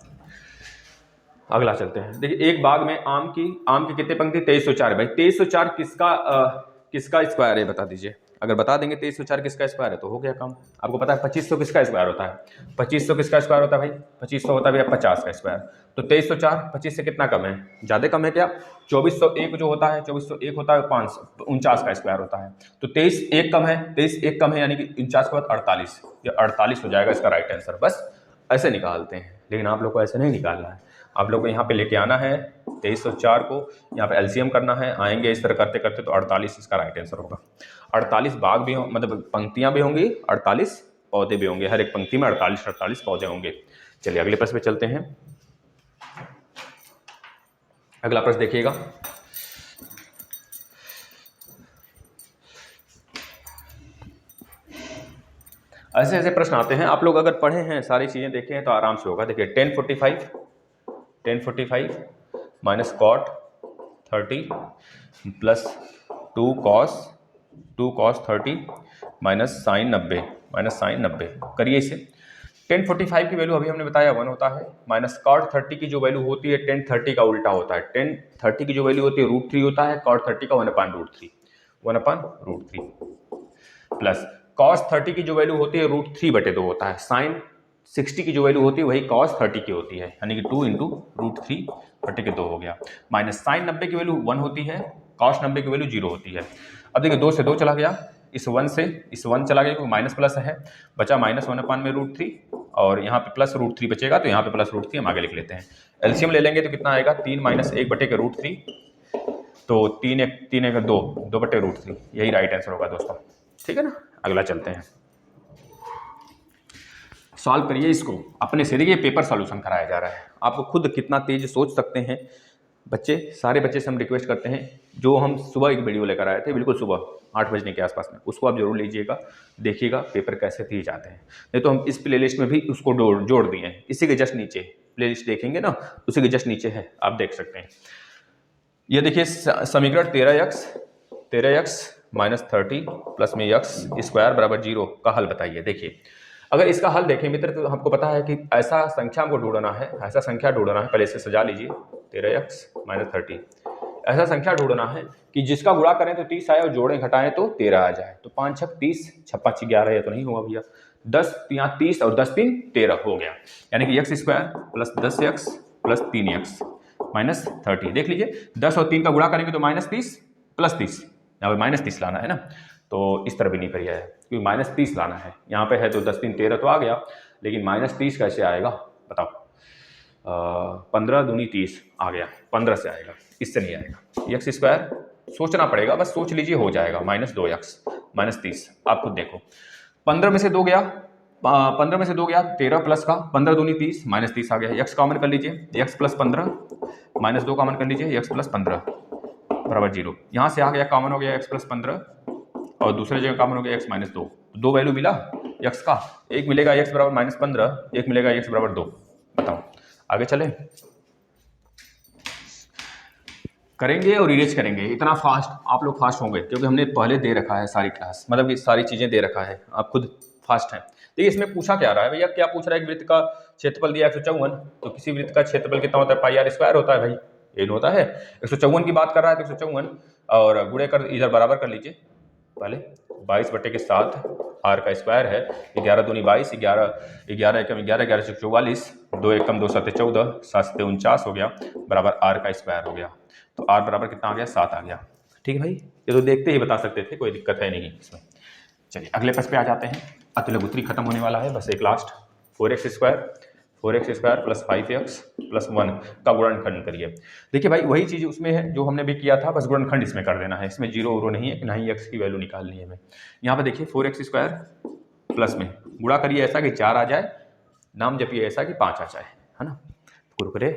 [SPEAKER 1] अगला चलते हैं। देखिए एक बाग में आम की कितने पंक्ति, 2304 भाई। 2304 किसका स्क्वायर है बता दीजिए। अगर बता देंगे 2304 किसका स्क्वायर है तो हो गया काम। आपको पता है 2500 किसका स्क्वायर होता है, 2500 किसका स्क्वायर होता है भाई, 2500 होता है भैया 50 का स्क्वायर। तो 2304 25 से कितना कम है, ज़्यादा कम है क्या। 2401 जो होता है, 2401 होता है 49 का स्क्वायर होता है। तो 23 एक कम है, 23 एक कम है, यानी कि 49 के बाद 48, ये 48 हो जाएगा इसका राइट आंसर। बस ऐसे निकालते हैं, लेकिन आप लोग को ऐसे नहीं निकालना है, आप लोग को यहाँ पे लेके आना है 2304 को, यहाँ पे एलसीएम करना है। आएंगे इस तरह करते करते तो 48 इसका राइट आंसर होगा। 48 बाग भी मतलब पंक्तियां भी होंगी, 48 पौधे भी होंगे, हर एक पंक्ति में 48 पौधे होंगे। चलिए अगले प्रश्न पे चलते हैं। अगला प्रश्न देखिएगा। ऐसे ऐसे प्रश्न आते हैं, आप लोग अगर पढ़े हैं सारी चीजें देखे हैं तो आराम से होगा। देखिए 1045 minus cot 30 plus 2 cos 30 minus sine 90 करिए इसे। 1045 की वैल्यू अभी हमने बताया 1 होता है, माइनस कॉट 30 की जो वैल्यू होती है 1030 का उल्टा होता है। 1030 की जो वैल्यू होती है √3 होता है, कॉट 30 का 1/√3 प्लस cos 30 की जो वैल्यू होती है √3/2 होता है, sin 60 की जो वैल्यू होती है वही cos 30 की होती है, यानी कि 2 × √3/2 हो गया। माइनस sin 90 की वैल्यू 1 होती है, cos 90 की वैल्यू 0 होती है। अब देखिए 2 से 2 चला गया, इस 1 से इस 1 चला गया क्योंकि माइनस प्लस है, बचा -1/√3 और यहाँ पे प्लस √3 बचेगा, तो यहाँ पे प्लस √3 हम आगे लिख लेते हैं। एलसीएम ले लेंगे तो कितना आएगा, 3 - 1/√3, तो 3 × 3 = 2, 2/√3, यही राइट आंसर होगा दोस्तों। ठीक है ना, अगला चलते हैं, सॉल्व करिए इसको अपने से। देखिए पेपर सॉल्यूशन कराया जा रहा है, आपको खुद कितना तेज सोच सकते हैं बच्चे। सारे बच्चे से हम रिक्वेस्ट करते हैं, जो हम सुबह एक वीडियो लेकर आए थे बिल्कुल सुबह 8 बजने के आसपास में, उसको आप जरूर लीजिएगा, देखिएगा पेपर कैसे दिए जाते हैं। नहीं तो हम इस प्लेलिस्ट में भी उसको जोड़ दिए हैं, इसी के जस्ट नीचे प्लेलिस्ट देखेंगे ना, उसी के जस्ट नीचे है, आप देख सकते हैं। ये देखिए समीकरण 13x - 30 प्लस में x² = 0 का हल बताइए। देखिए अगर इसका हल देखें मित्र तो हमको पता है कि ऐसा संख्या हमको ढूंढना है, ऐसा संख्या ढूंढना है, पहले इसे सजा लीजिए, 13x - 30, ऐसा संख्या ढूंढना है कि जिसका गुणा करें तो 30 आए और जोड़ें घटाएं तो 13 आ जाए। तो 5 × 6 = 30, 6 × 5 = 11, ये तो नहीं होगा भैया, 10 यहाँ 30 और 10 × 3 = 13 हो गया, यानी कि x² + 10x + 3x - 30। देख लीजिए 10 और 3 का गुणा करेंगे तो -30 + 30, यहाँ पे -30 लाना है ना, तो इस तरह भी नहीं करिए क्योंकि -30 लाना है, यहाँ पे है तो 10 × 3 = 13 तो आ गया, लेकिन -30 कैसे आएगा बताओ, 15 दूनी 30 आ गया, 15 से आएगा, इससे नहीं आएगा। x² सोचना पड़ेगा, बस सोच लीजिए हो जाएगा, -2x - 30, आप खुद देखो, 15 में से 2 गया, 15 में से 2 गया 13 प्लस का, 15 दूनी 30, -30 आ गया, x कॉमन कर लीजिए, x + 15 -2 कॉमन कर लीजिए, x + 15 = 0, यहाँ से आ गया कॉमन हो गया x + 15 और दूसरे जगह कॉमन हो गया x - 2, 2 वैल्यू मिला x का, एक मिलेगा x = -15, एक मिलेगा x = 2, बताओ आगे चले, करेंगे और इरेज करेंगे। इतना फास्ट आप लोग फास्ट होंगे क्योंकि हमने पहले दे रखा है सारी क्लास, मतलब कि सारी चीजें दे रखा है, आप खुद फास्ट हैं। देखिए इसमें पूछा क्या रहा है भैया, क्या पूछ रहा है, एक वृत्त का क्षेत्रफल दिया 154, तो किसी वृत्त का क्षेत्रफल कितना होता है, πr² होता है भाई, ये होता है, 154 की बात कर रहा है तो 154 और गुणे कर इधर बराबर कर लीजिए, पहले 22/7 r² है, 11 दूनी 22, 11 11 एकम 11, 11 से 44, 2 एकम 2 7 14, 7 से 49 हो गया, बराबर r² हो गया, तो r बराबर कितना आ गया, 7 आ गया। ठीक है भाई, ये तो देखते ही बता सकते थे, कोई दिक्कत है नहीं इसमें। चलिए अगले प्रश्न पे आ जाते हैं, अतुलगुत्री खत्म होने वाला है, बस एक लास्ट, 4x² + 5x + 1 का गुणनखंड करिए। देखिए भाई वही चीज़ उसमें है जो हमने भी किया था, बस गुणनखंड इसमें कर देना है, इसमें 0 नहीं है, ना ही x की वैल्यू निकालनी है हमें। यहाँ पे देखिए 4x² प्लस में गुणा करिए ऐसा कि 4 आ जाए, नाम जपिए ऐसा कि 5 आ जाए, है ना, कुरकुरे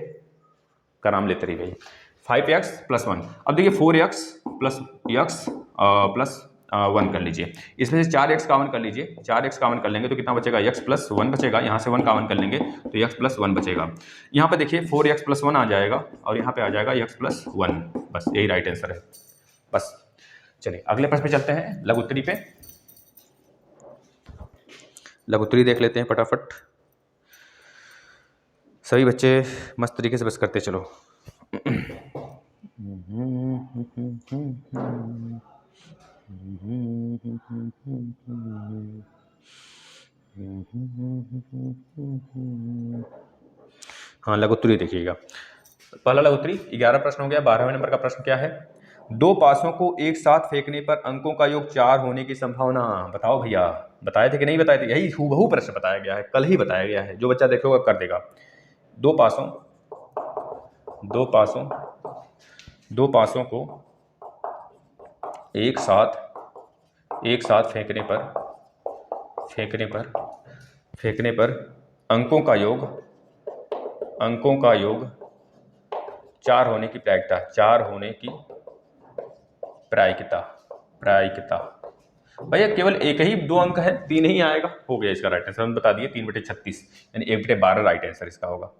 [SPEAKER 1] का नाम लेते रहिए भाई। 5x + 1, अब देखिए 4x + x + 1 कर लीजिए, इसमें से 4x कॉमन कर लीजिए, 4x कॉमन कर लेंगे तो कितना बचेगा, x + 1 बचेगा, यहाँ से 1 कॉमन कर लेंगे तो x + 1 बचेगा। यहाँ पे देखिए 4x + 1 आ जाएगा और यहाँ पे आ जाएगा x + 1, बस यही राइट आंसर है। बस चलिए अगले प्रश्न पे चलते हैं, लघुत्तरी पे, लघुत्तरी देख लेते हैं फटाफट, सभी बच्चे मस्त तरीके से बस करते चलो। हाँ लघुत्तरी देखिएगा, पहला लघुत्तरी 11 प्रश्न हो गया। 12वें नंबर का प्रश्न क्या है, 2 पासों को एक साथ फेंकने पर अंकों का योग 4 होने की संभावना बताओ भैया। बताए थे कि नहीं बताए थे, यही हूबहू प्रश्न बताया गया है, कल ही बताया गया है, जो बच्चा देखेगा कर देगा। दो पासों को एक साथ फेंकने पर अंकों का योग 4 होने की प्रायिकता भैया, केवल एक ही 2 अंक है, 3 ही आएगा, हो गया इसका राइट आंसर, हम बता दिए 3/36, यानी 1/12 राइट आंसर इसका होगा,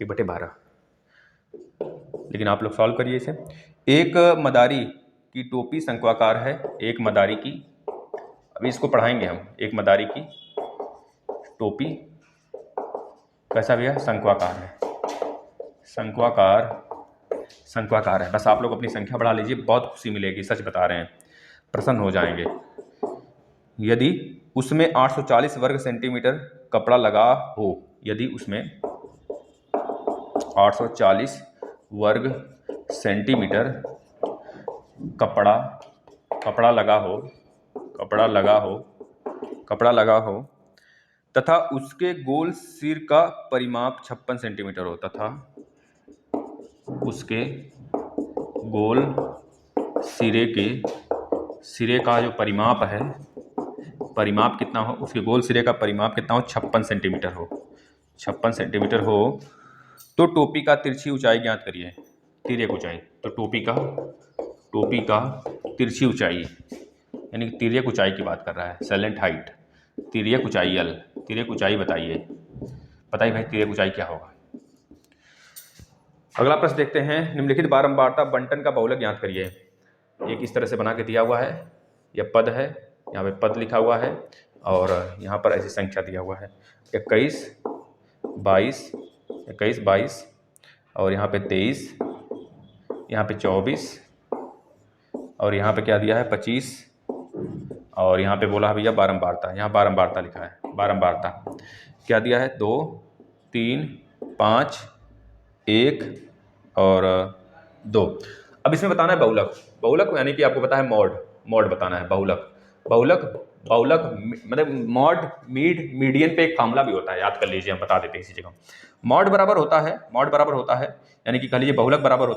[SPEAKER 1] 1/12। लेकिन आप लोग सॉल्व करिए इसे। एक मदारी की टोपी शंक्वाकार है, एक मदारी की, अभी इसको पढ़ाएंगे हम, एक मदारी की टोपी कैसा भैया, शंक्वाकार है। बस आप लोग अपनी संख्या बढ़ा लीजिए, बहुत खुशी मिलेगी, सच बता रहे हैं, प्रसन्न हो जाएंगे। यदि उसमें 840 वर्ग सेंटीमीटर कपड़ा लगा हो, यदि उसमें 840 वर्ग सेंटीमीटर कपड़ा लगा हो तथा उसके गोल सिर का परिमाप 56 सेंटीमीटर हो, तथा उसके गोल सिरे का जो परिमाप है, परिमाप कितना हो, उसके गोल सिरे का परिमाप कितना हो, 56 सेंटीमीटर हो, 56 सेंटीमीटर हो, तो टोपी का तिरछी ऊंचाई ज्ञात करिए, तिर्यक ऊंचाई। तो टोपी का तिरछी ऊंचाई, यानी कि तिर्यक ऊंचाई की बात कर रहा है, सैलेंट हाइट, तिर्यक ऊंचाई L, तिर्यक ऊंचाई बताइए भाई तिर्यक ऊंचाई क्या होगा। अगला प्रश्न देखते हैं, निम्नलिखित बारंबारता बंटन का बहुलक ज्ञात करिए। एक इस तरह से बना के दिया हुआ है, यह पद है, यहाँ पे पद लिखा हुआ है और यहाँ पर ऐसी संख्या दिया हुआ है 21, 22 और यहाँ पे 23, यहाँ पे 24 और यहाँ पे क्या दिया है 25 और यहाँ पे बोला है भैया बारंबारता, यहाँ बारंबारता लिखा है, बारंबारता क्या दिया है 2, 3, 5, 1 और 2। अब इसमें बताना है बहुलक यानी कि आपको पता है मॉड बताना है। बहुलक मतलब मॉड मीडियन पे एक फार्मूला भी होता है, याद कर लीजिए, हम बता देते हैं इसी जगह। मॉड बराबर होता है यानी कि कह लीजिए बहुलक बराबर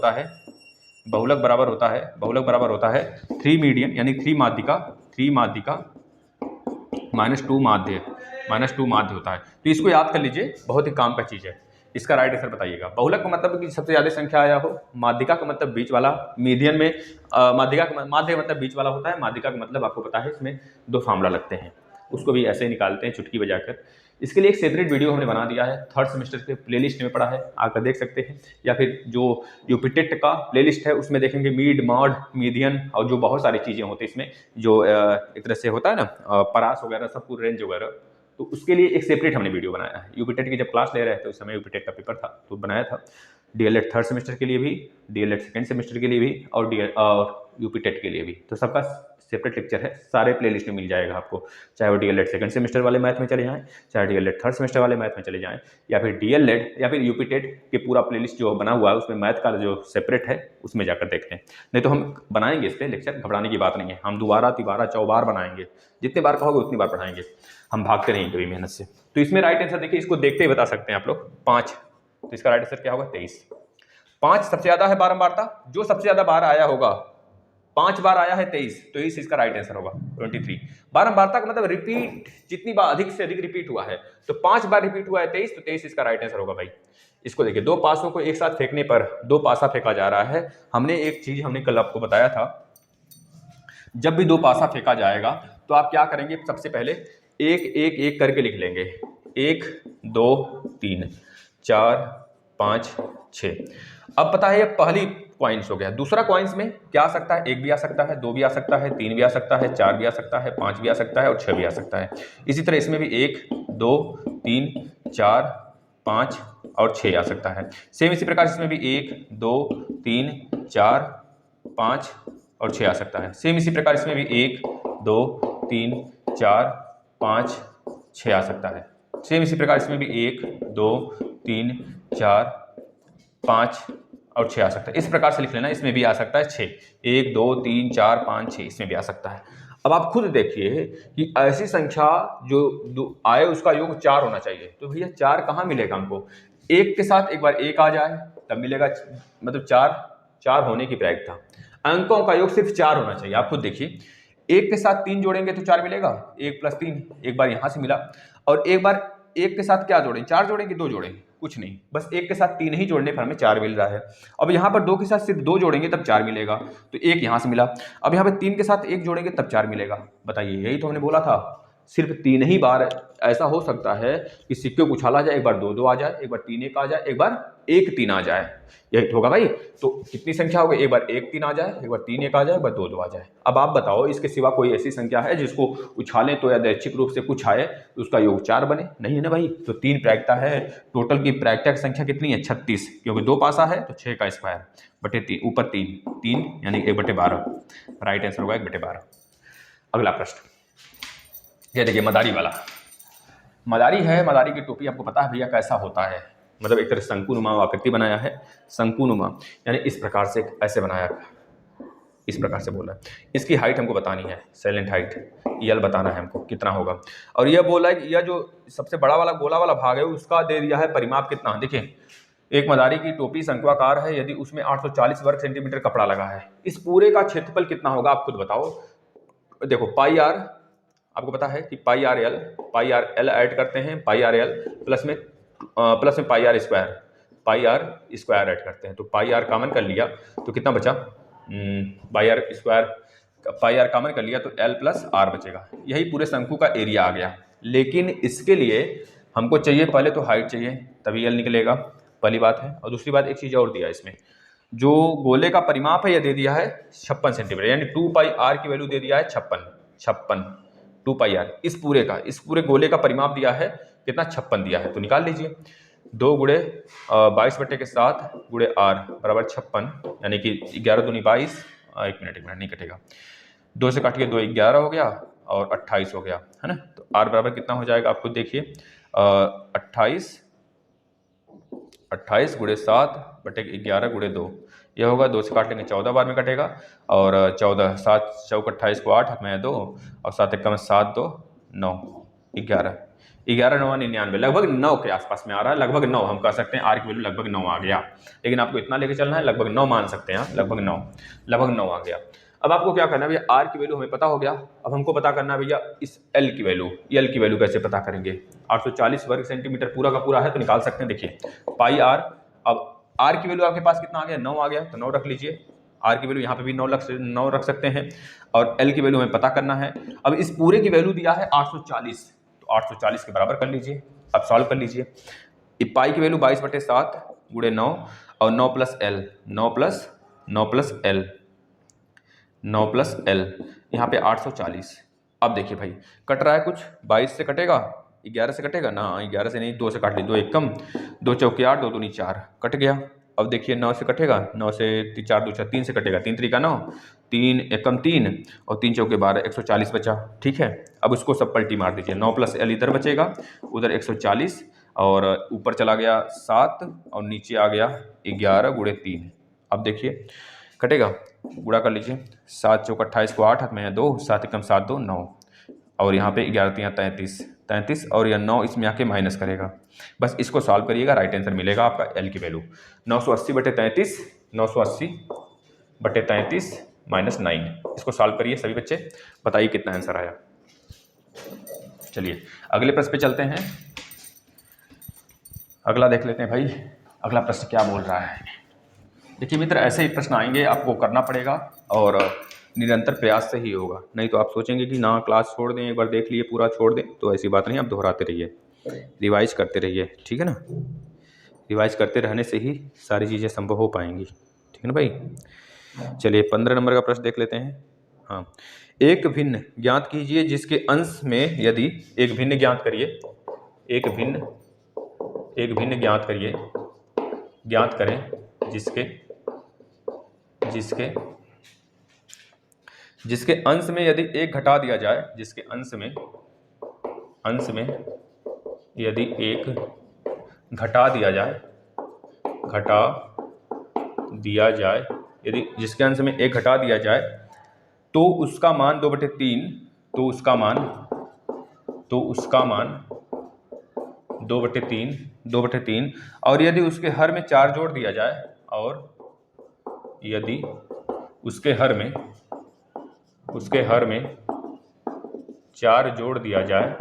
[SPEAKER 1] होता है 3 मीडियन यानी 3 माध्यिका -2 माध्य होता है। तो इसको याद कर लीजिए, बहुत ही काम का चीज़ है। इसका राइट आंसर बताइएगा। बहुलक का मतलब कि सबसे ज़्यादा संख्या आया हो, माध्यिका का मतलब बीच वाला, मीडियन में माध्यिका मतलब बीच वाला होता है, माध्यिका का मतलब आपको पता है इसमें 2 फार्मूला लगते हैं, उसको भी ऐसे ही निकालते हैं चुटकी बजाकर। इसके लिए एक सेपरेट वीडियो हमने बना दिया है, 3rd सेमेस्टर के प्लेलिस्ट में पड़ा है, आकर देख सकते हैं, या फिर जो यूपीटेट का प्लेलिस्ट है उसमें देखेंगे मीड, मॉड, मीडियन और जो बहुत सारी चीज़ें होती हैं इसमें, जो एक तरह से होता है ना परास वगैरह सब पूरे रेंज वगैरह, तो उसके लिए एक सेपरेट हमने वीडियो बनाया है। यूपीटेट की जब क्लास ले रहे थे उस समय यूपीटेट का पेपर था तो बनाया था, डीएलएड 3rd सेमेस्टर के लिए भी, डीएलएड 2nd सेमेस्टर के लिए भी और यूपीटेट के लिए भी, तो सबका सेपरेट लेक्चर है, सारे प्लेलिस्ट में मिल जाएगा आपको, चाहे वो डीएलएड 2nd सेमेस्टर वाले मैथ में चले जाएं, चाहे डीएलएड 3rd सेमेस्टर वाले मैथ में चले जाएं, या फिर डीएलएड या फिर यूपीटेट के पूरा प्लेलिस्ट जो बना हुआ है उसमें मैथ का जो सेपरेट है उसमें जाकर देख लें। नहीं तो हम बनाएंगे इस पर लेक्चर, घबराने की बात नहीं है, हम दोबारा तिबारा चौबार बनाएंगे, जितने बार कहोगे उतनी बार पढ़ाएंगे, हम भागते रहेंगे कभी मेहनत से। तो इसमें राइट आंसर देखिए, इसको देखते ही बता सकते हैं आप लोग, 5, तो इसका राइट आंसर क्या होगा 23। 5 सबसे ज्यादा है बारंबारता, जो सबसे ज्यादा बार आया होगा, 5 बार आया है 23 इसका राइट आंसर होगा 23। बारंबारता का मतलब रिपीट, जितनी बार अधिक से अधिक रिपीट हुआ है, तो 5 बार रिपीट हुआ है 23, तो 23 इसका राइट आंसर होगा भाई। इसको देखिए, 2 पासों को एक साथ फेंकने पर 2 पासा फेंका जा रहा है। हमने एक चीज हमने कल आपको बताया था, जब भी 2 पासा फेंका जाएगा तो आप क्या करेंगे, सबसे पहले एक करके लिख लेंगे, 1, 2, 3, 4, 5, 6। अब पता है ये पहली क्वाइंस हो गया, दूसरा क्वाइंस में क्या आ सकता है, 1 भी आ सकता है, 2 भी आ सकता है, 3 भी आ सकता है, 4 भी आ सकता है, 5 भी आ सकता है और 6 भी आ सकता है। इसी तरह इसमें भी 1, 2, 3, 4, 5 और 6 आ सकता है। सेम इसी प्रकार इसमें भी 1, 2, 3, 4, 5 और 6 आ सकता है। सेम इसी प्रकार इसमें भी 1, 2, 3, 4, 5, 6 आ सकता है। सेम इसी प्रकार इसमें भी 1, 2, 3, 4, 5 और 6 आ सकता है। इस प्रकार से लिख लेना, इसमें भी आ सकता है 6, 1, 2, 3, 4, 5, 6, इसमें भी आ सकता है। अब आप खुद देखिए कि ऐसी संख्या जो आए उसका योग 4 होना चाहिए, तो भैया 4 कहाँ मिलेगा हमको, 1 के साथ एक बार 1 आ जाए तब मिलेगा, मतलब 4 होने की प्रायिकता, अंकों का योग सिर्फ 4 होना चाहिए। आप खुद देखिए, 1 के साथ 3 जोड़ेंगे तो 4 मिलेगा, 1 + 3 एक बार यहाँ से मिला, और एक बार 1 के साथ क्या जोड़ेंगे, 4 जोड़ेंगे, 2 जोड़ेंगे, कुछ नहीं, बस 1 के साथ 3 ही जोड़ने पर हमें 4 मिल रहा है। अब यहाँ पर 2 के साथ सिर्फ 2 जोड़ेंगे तब 4 मिलेगा, तो 1 यहाँ से मिला। अब यहाँ पे 3 के साथ 1 जोड़ेंगे तब 4 मिलेगा। बताइए, यही तो हमने बोला था, सिर्फ 3 ही बार ऐसा हो सकता है कि सिक्के को उछाला जाए, एक बार 2 2 आ जाए, एक बार 3 1 आ जाए, एक बार 1 3 आ जाए, यही होगा भाई। तो कितनी संख्या हो गई, एक बार 1 3 आ जाए, एक बार 3 1 आ जाए, एक बार 2 2 आ जाए। अब आप बताओ, इसके सिवा कोई ऐसी संख्या है जिसको उछालें तो यादृच्छिक रूप से कुछ आए तो उसका योग 4 बने, नहीं है ना भाई। तो 3 प्रायिकता है, टोटल की प्रायिकता की संख्या कितनी है 36, क्योंकि 2 पासा है तो 6 का स्क्वायर बटे 3, ऊपर 3 यानी 1/12, राइट आंसर होगा 1/12। अगला प्रश्न, ये देखिए मदारी वाला, मदारी है। मदारी की टोपी आपको पता है भैया कैसा होता है, मतलब एक तरह से शंकुनुमा आकृति बनाया है, शंकुनुमा यानी इस प्रकार से ऐसे बनाया, इस प्रकार से बोला है। इसकी हाइट हमको बतानी है, साइलेंट हाइट यल बताना है हमको कितना होगा। और यह बोला है कि यह जो सबसे बड़ा वाला गोला वाला भाग है उसका दे दिया है परिमाप कितना। देखिए एक मदारी की टोपी शंक्वाकार है, यदि उसमें 840 वर्ग सेंटीमीटर कपड़ा लगा है, इस पूरे का क्षेत्रफल कितना होगा आप खुद बताओ। देखो पाई आर आपको पता है कि पाई आर एल ऐड करते हैं, पाई आर एल प्लस में पाई आर स्क्वायर ऐड करते हैं, तो पाई आर कॉमन कर लिया तो कितना बचा, पाई आर कॉमन कर लिया तो एल प्लस आर बचेगा। यही पूरे शंकु का एरिया आ गया। लेकिन इसके लिए हमको चाहिए पहले तो हाइट चाहिए, तभी एल निकलेगा, पहली बात है। और दूसरी बात एक चीज़ और दिया इसमें, जो गोले का परिमाप है यह दे दिया है 56 सेंटीमीटर, यानी 2 पाई आर की वैल्यू दे दिया है 56 2 पाई आर। इस पूरे गोले का परिमाप दिया है कितना, 56 दिया है। तो निकाल लीजिए 2 गुणे 22/7 गुणे आर बराबर 56, यानी कि 11 दूनी 22, एक मिनट नहीं कटेगा, 2 से काटिए 2 11 हो गया और 28 हो गया, है ना। तो आर बराबर कितना हो जाएगा आप खुद देखिए, 28 गुणे 7/11 गुणे 2, यह होगा 2 से काट लेंगे 14 बार में कटेगा, और 14 7 चौक 28 को 8 में 2 और 7 1 7 2 9 11 11 9 99, लगभग 9 के आसपास में आ रहा है, लगभग 9 हम कह सकते हैं। आर की वैल्यू लगभग 9 आ गया, लेकिन आपको इतना लेके चलना है, लगभग 9 मान सकते हैं, लगभग 9 आ गया। अब आपको क्या करना है भैया, आर की वैल्यू हमें पता हो गया, अब हमको पता करना है भैया इस एल की वैल्यू कैसे पता करेंगे। 840 वर्ग सेंटीमीटर पूरा का पूरा है तो निकाल सकते हैं। देखिए पाई आर, अब आर की वैल्यू आपके पास कितना आ गया, 9 आ गया, तो 9 रख लीजिए। आर की वैल्यू यहाँ पे भी 9 रख सकते हैं, और एल की वैल्यू हमें पता करना है। अब इस पूरे की वैल्यू दिया है 840, तो 840 के बराबर कर लीजिए। अब सॉल्व कर लीजिए। पाई की वैल्यू 22/7 गुणे 9 और 9 प्लस एल, 9 प्लस एल, यहाँ पे 840। अब देखिए भाई कट रहा है कुछ, 22 से कटेगा, 11 से कटेगा ना, 11 से नहीं, 2 से काट ली, 2 1 कम, 2 चौके 8, 2 दूनी 4, कट गया। अब देखिए 9 से कटेगा, 9 से 4 2 4, 3 से कटेगा, 3 3 9, 3 1 कम 3 और 3 चौके 12, 140 बचा, ठीक है। अब उसको सब पलटी मार दीजिए, 9 प्लस एल इधर बचेगा, उधर 140, और ऊपर चला गया 7 और नीचे आ गया 11 गुणे 3। अब देखिए कटेगा, गुणा कर लीजिए, 7 चौक 28 को 8 में 2, 7 1 7 2 9, और यहाँ पे 11 3 33, और यह 9 इसमें आके माइनस करेगा। बस इसको सॉल्व करिएगा, राइट आंसर मिलेगा आपका एल की वैल्यू 980/33, 980/33 माइनस 9। इसको सॉल्व करिए सभी बच्चे, बताइए कितना आंसर आया। चलिए अगले प्रश्न पे चलते हैं, अगला देख लेते हैं भाई, अगला प्रश्न क्या बोल रहा है। देखिए मित्र ऐसे ही प्रश्न आएंगे, आपको करना पड़ेगा और निरंतर प्रयास से ही होगा, नहीं तो आप सोचेंगे कि ना क्लास छोड़ दें, एक बार देख लिए पूरा छोड़ दें, तो ऐसी बात नहीं, आप दोहराते रहिए, रिवाइज करते रहिए, ठीक है ना। रिवाइज करते रहने से ही सारी चीज़ें संभव हो पाएंगी, ठीक है ना भाई। चलिए 15 नंबर का प्रश्न देख लेते हैं। हाँ, एक भिन्न ज्ञात कीजिए जिसके अंश में यदि एक भिन्न ज्ञात करिए, एक भिन्न ज्ञात करें जिसके अंश में यदि एक घटा दिया जाए, जिसके अंश में यदि एक घटा दिया जाए, यदि जिसके अंश में एक घटा दिया जाए तो उसका मान 2/3, तो उसका मान 2/3, और यदि उसके हर में 4 जोड़ दिया जाए, और यदि उसके हर में 4 जोड़ दिया जाए,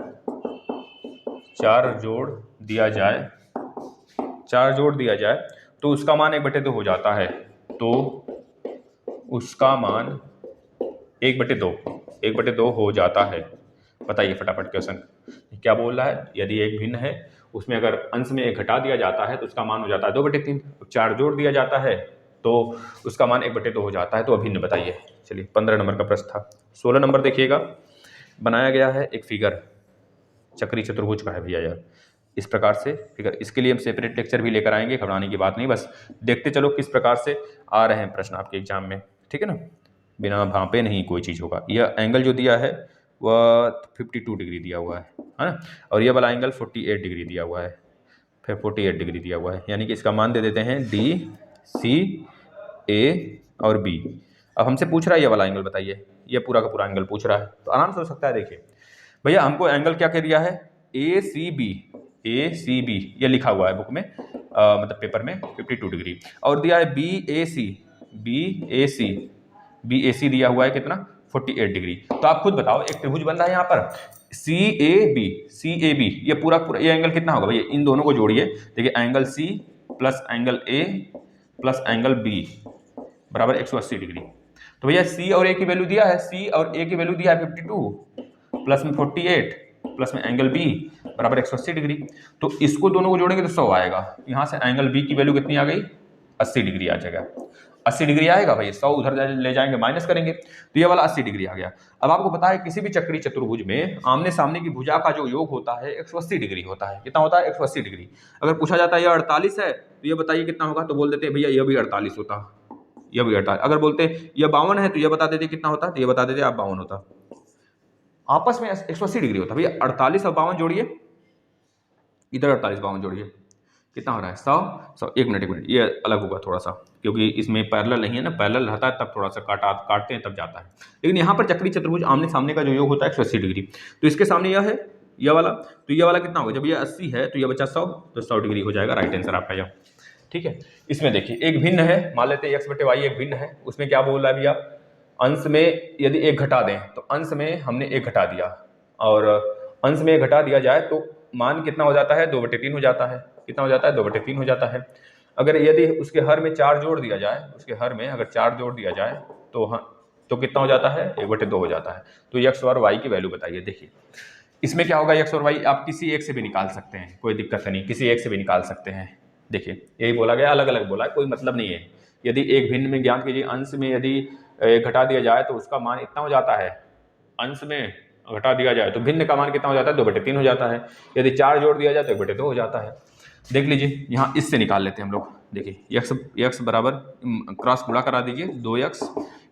[SPEAKER 1] 4 जोड़ दिया जाए तो उसका मान 1/2 हो जाता है, तो उसका मान 1/2 हो जाता है। बताइए फटाफट क्वेश्चन क्या बोल रहा है। यदि एक भिन्न है, उसमें अगर अंश में एक घटा दिया जाता है तो उसका मान हो जाता है 2/3, 4 जोड़ दिया जाता है तो उसका मान 1/2 हो जाता है, तो अभिन्न बताइए। चलिए 15 नंबर का प्रश्न था। 16 नंबर देखिएगा, बनाया गया है एक फिगर, चक्री चतुर्भुज का है भैया यार, इस प्रकार से फिगर, इसके लिए हम सेपरेट लेक्चर भी लेकर आएंगे, घबराने की बात नहीं, बस देखते चलो किस प्रकार से आ रहे हैं प्रश्न आपके एग्जाम में, ठीक है ना, बिना भांपे नहीं कोई चीज़ होगा। यह एंगल जो दिया है वह 52 डिग्री दिया हुआ है ना, और ये वाला एंगल 48 डिग्री दिया हुआ है, फिर 48 डिग्री दिया हुआ है, यानी कि इसका मान दे देते हैं डी, सी, ए और बी। अब हमसे पूछ रहा है ये वाला एंगल बताइए, ये पूरा का पूरा एंगल पूछ रहा है, तो आराम से हो सकता है। देखिए भैया हमको एंगल क्या कह दिया है, ए सी बी, ए सी बी ये लिखा हुआ है बुक में, मतलब पेपर में 52 डिग्री, और दिया है बी ए सी, बी ए सी, बी ए सी दिया हुआ है कितना 48 डिग्री। तो आप खुद बताओ, एक त्रिभुज बन रहा है यहाँ पर सी A B, C A B, ये पूरा पूरा ये एंगल कितना होगा भैया, इन दोनों को जोड़िए, देखिए angle C plus angle A plus angle B बराबर 180 डिग्री। तो भैया सी और ए की वैल्यू दिया है, सी और ए की वैल्यू दिया है 52 प्लस में 48 प्लस में एंगल बी बराबर 180 डिग्री। तो इसको दोनों को जोड़ेंगे तो 100 आएगा, यहाँ से एंगल बी की वैल्यू कितनी आ गई 80 डिग्री आ जाएगा, 80 डिग्री आएगा भाई, 100 उधर ले जाएंगे माइनस करेंगे तो ये वाला 80 डिग्री आ गया। अब आपको पता है किसी भी चक्री चतुर्भुज में आमने सामने की भुजा का जो योग होता है 180 डिग्री होता है, कितना होता है 180 डिग्री। अगर पूछा जाता है ये 48 है तो ये बताइए कितना होगा, तो बोल देते हैं भैया ये भी 48 होता, ये भी 48। अगर बोलते ये 52 है तो ये बता देते कितना होता, तो ये बता देते आप 52 होता। आपस में 180 डिग्री होता भैया, 48 और 52 जोड़िए, इधर 48 52 जोड़िए, कितना हो रहा है 100। एक मिनट ये अलग होगा थोड़ा सा, क्योंकि इसमें पैरेलल नहीं है ना, पैरेलल रहता है तब थोड़ा सा काटते हैं तब जाता है, लेकिन यहाँ पर चक्री चतुर्भुज आमने सामने का जो योग होता है 180 डिग्री। तो इसके सामने यह है ये वाला, तो ये वाला कितना होगा, जब ये 80 है तो ये बचा 100, तो 100 डिग्री हो जाएगा राइट आंसर आपका यह। ठीक है, इसमें देखिए एक भिन्न है, मान लेते हैं x/y एक भिन्न है, उसमें क्या बोल रहा है भैया, अंश में यदि एक घटा दें तो अंश में हमने एक घटा दिया, और अंश में एक घटा दिया जाए तो मान कितना हो जाता है 2/3 हो जाता है, कितना हो जाता है 2/3 हो जाता है। अगर यदि उसके हर में 4 जोड़ दिया जाए, उसके हर में अगर 4 जोड़ दिया जाए तो हाँ तो कितना हो जाता है 1/2 हो जाता है। तो x और y की वैल्यू बताइए। देखिए इसमें क्या होगा, x और y आप किसी एक से भी निकाल सकते हैं, कोई दिक्कत नहीं, किसी एक से भी निकाल सकते हैं। देखिए यही बोला गया, अलग अलग बोला है, कोई मतलब नहीं है। यदि एक भिन्न में ज्ञात कीजिए, अंश में यदि घटा दिया जाए तो उसका मान इतना हो जाता है, अंश में घटा दिया जाए तो भिन्न का मान कितना हो जाता है 2/3 हो जाता है। यदि 4 जोड़ दिया जाए तो 1/2 हो जाता है। देख लीजिए यहाँ इससे निकाल लेते हैं हम लोग। देखिए x बराबर क्रॉस गुणा करा दीजिए, 2x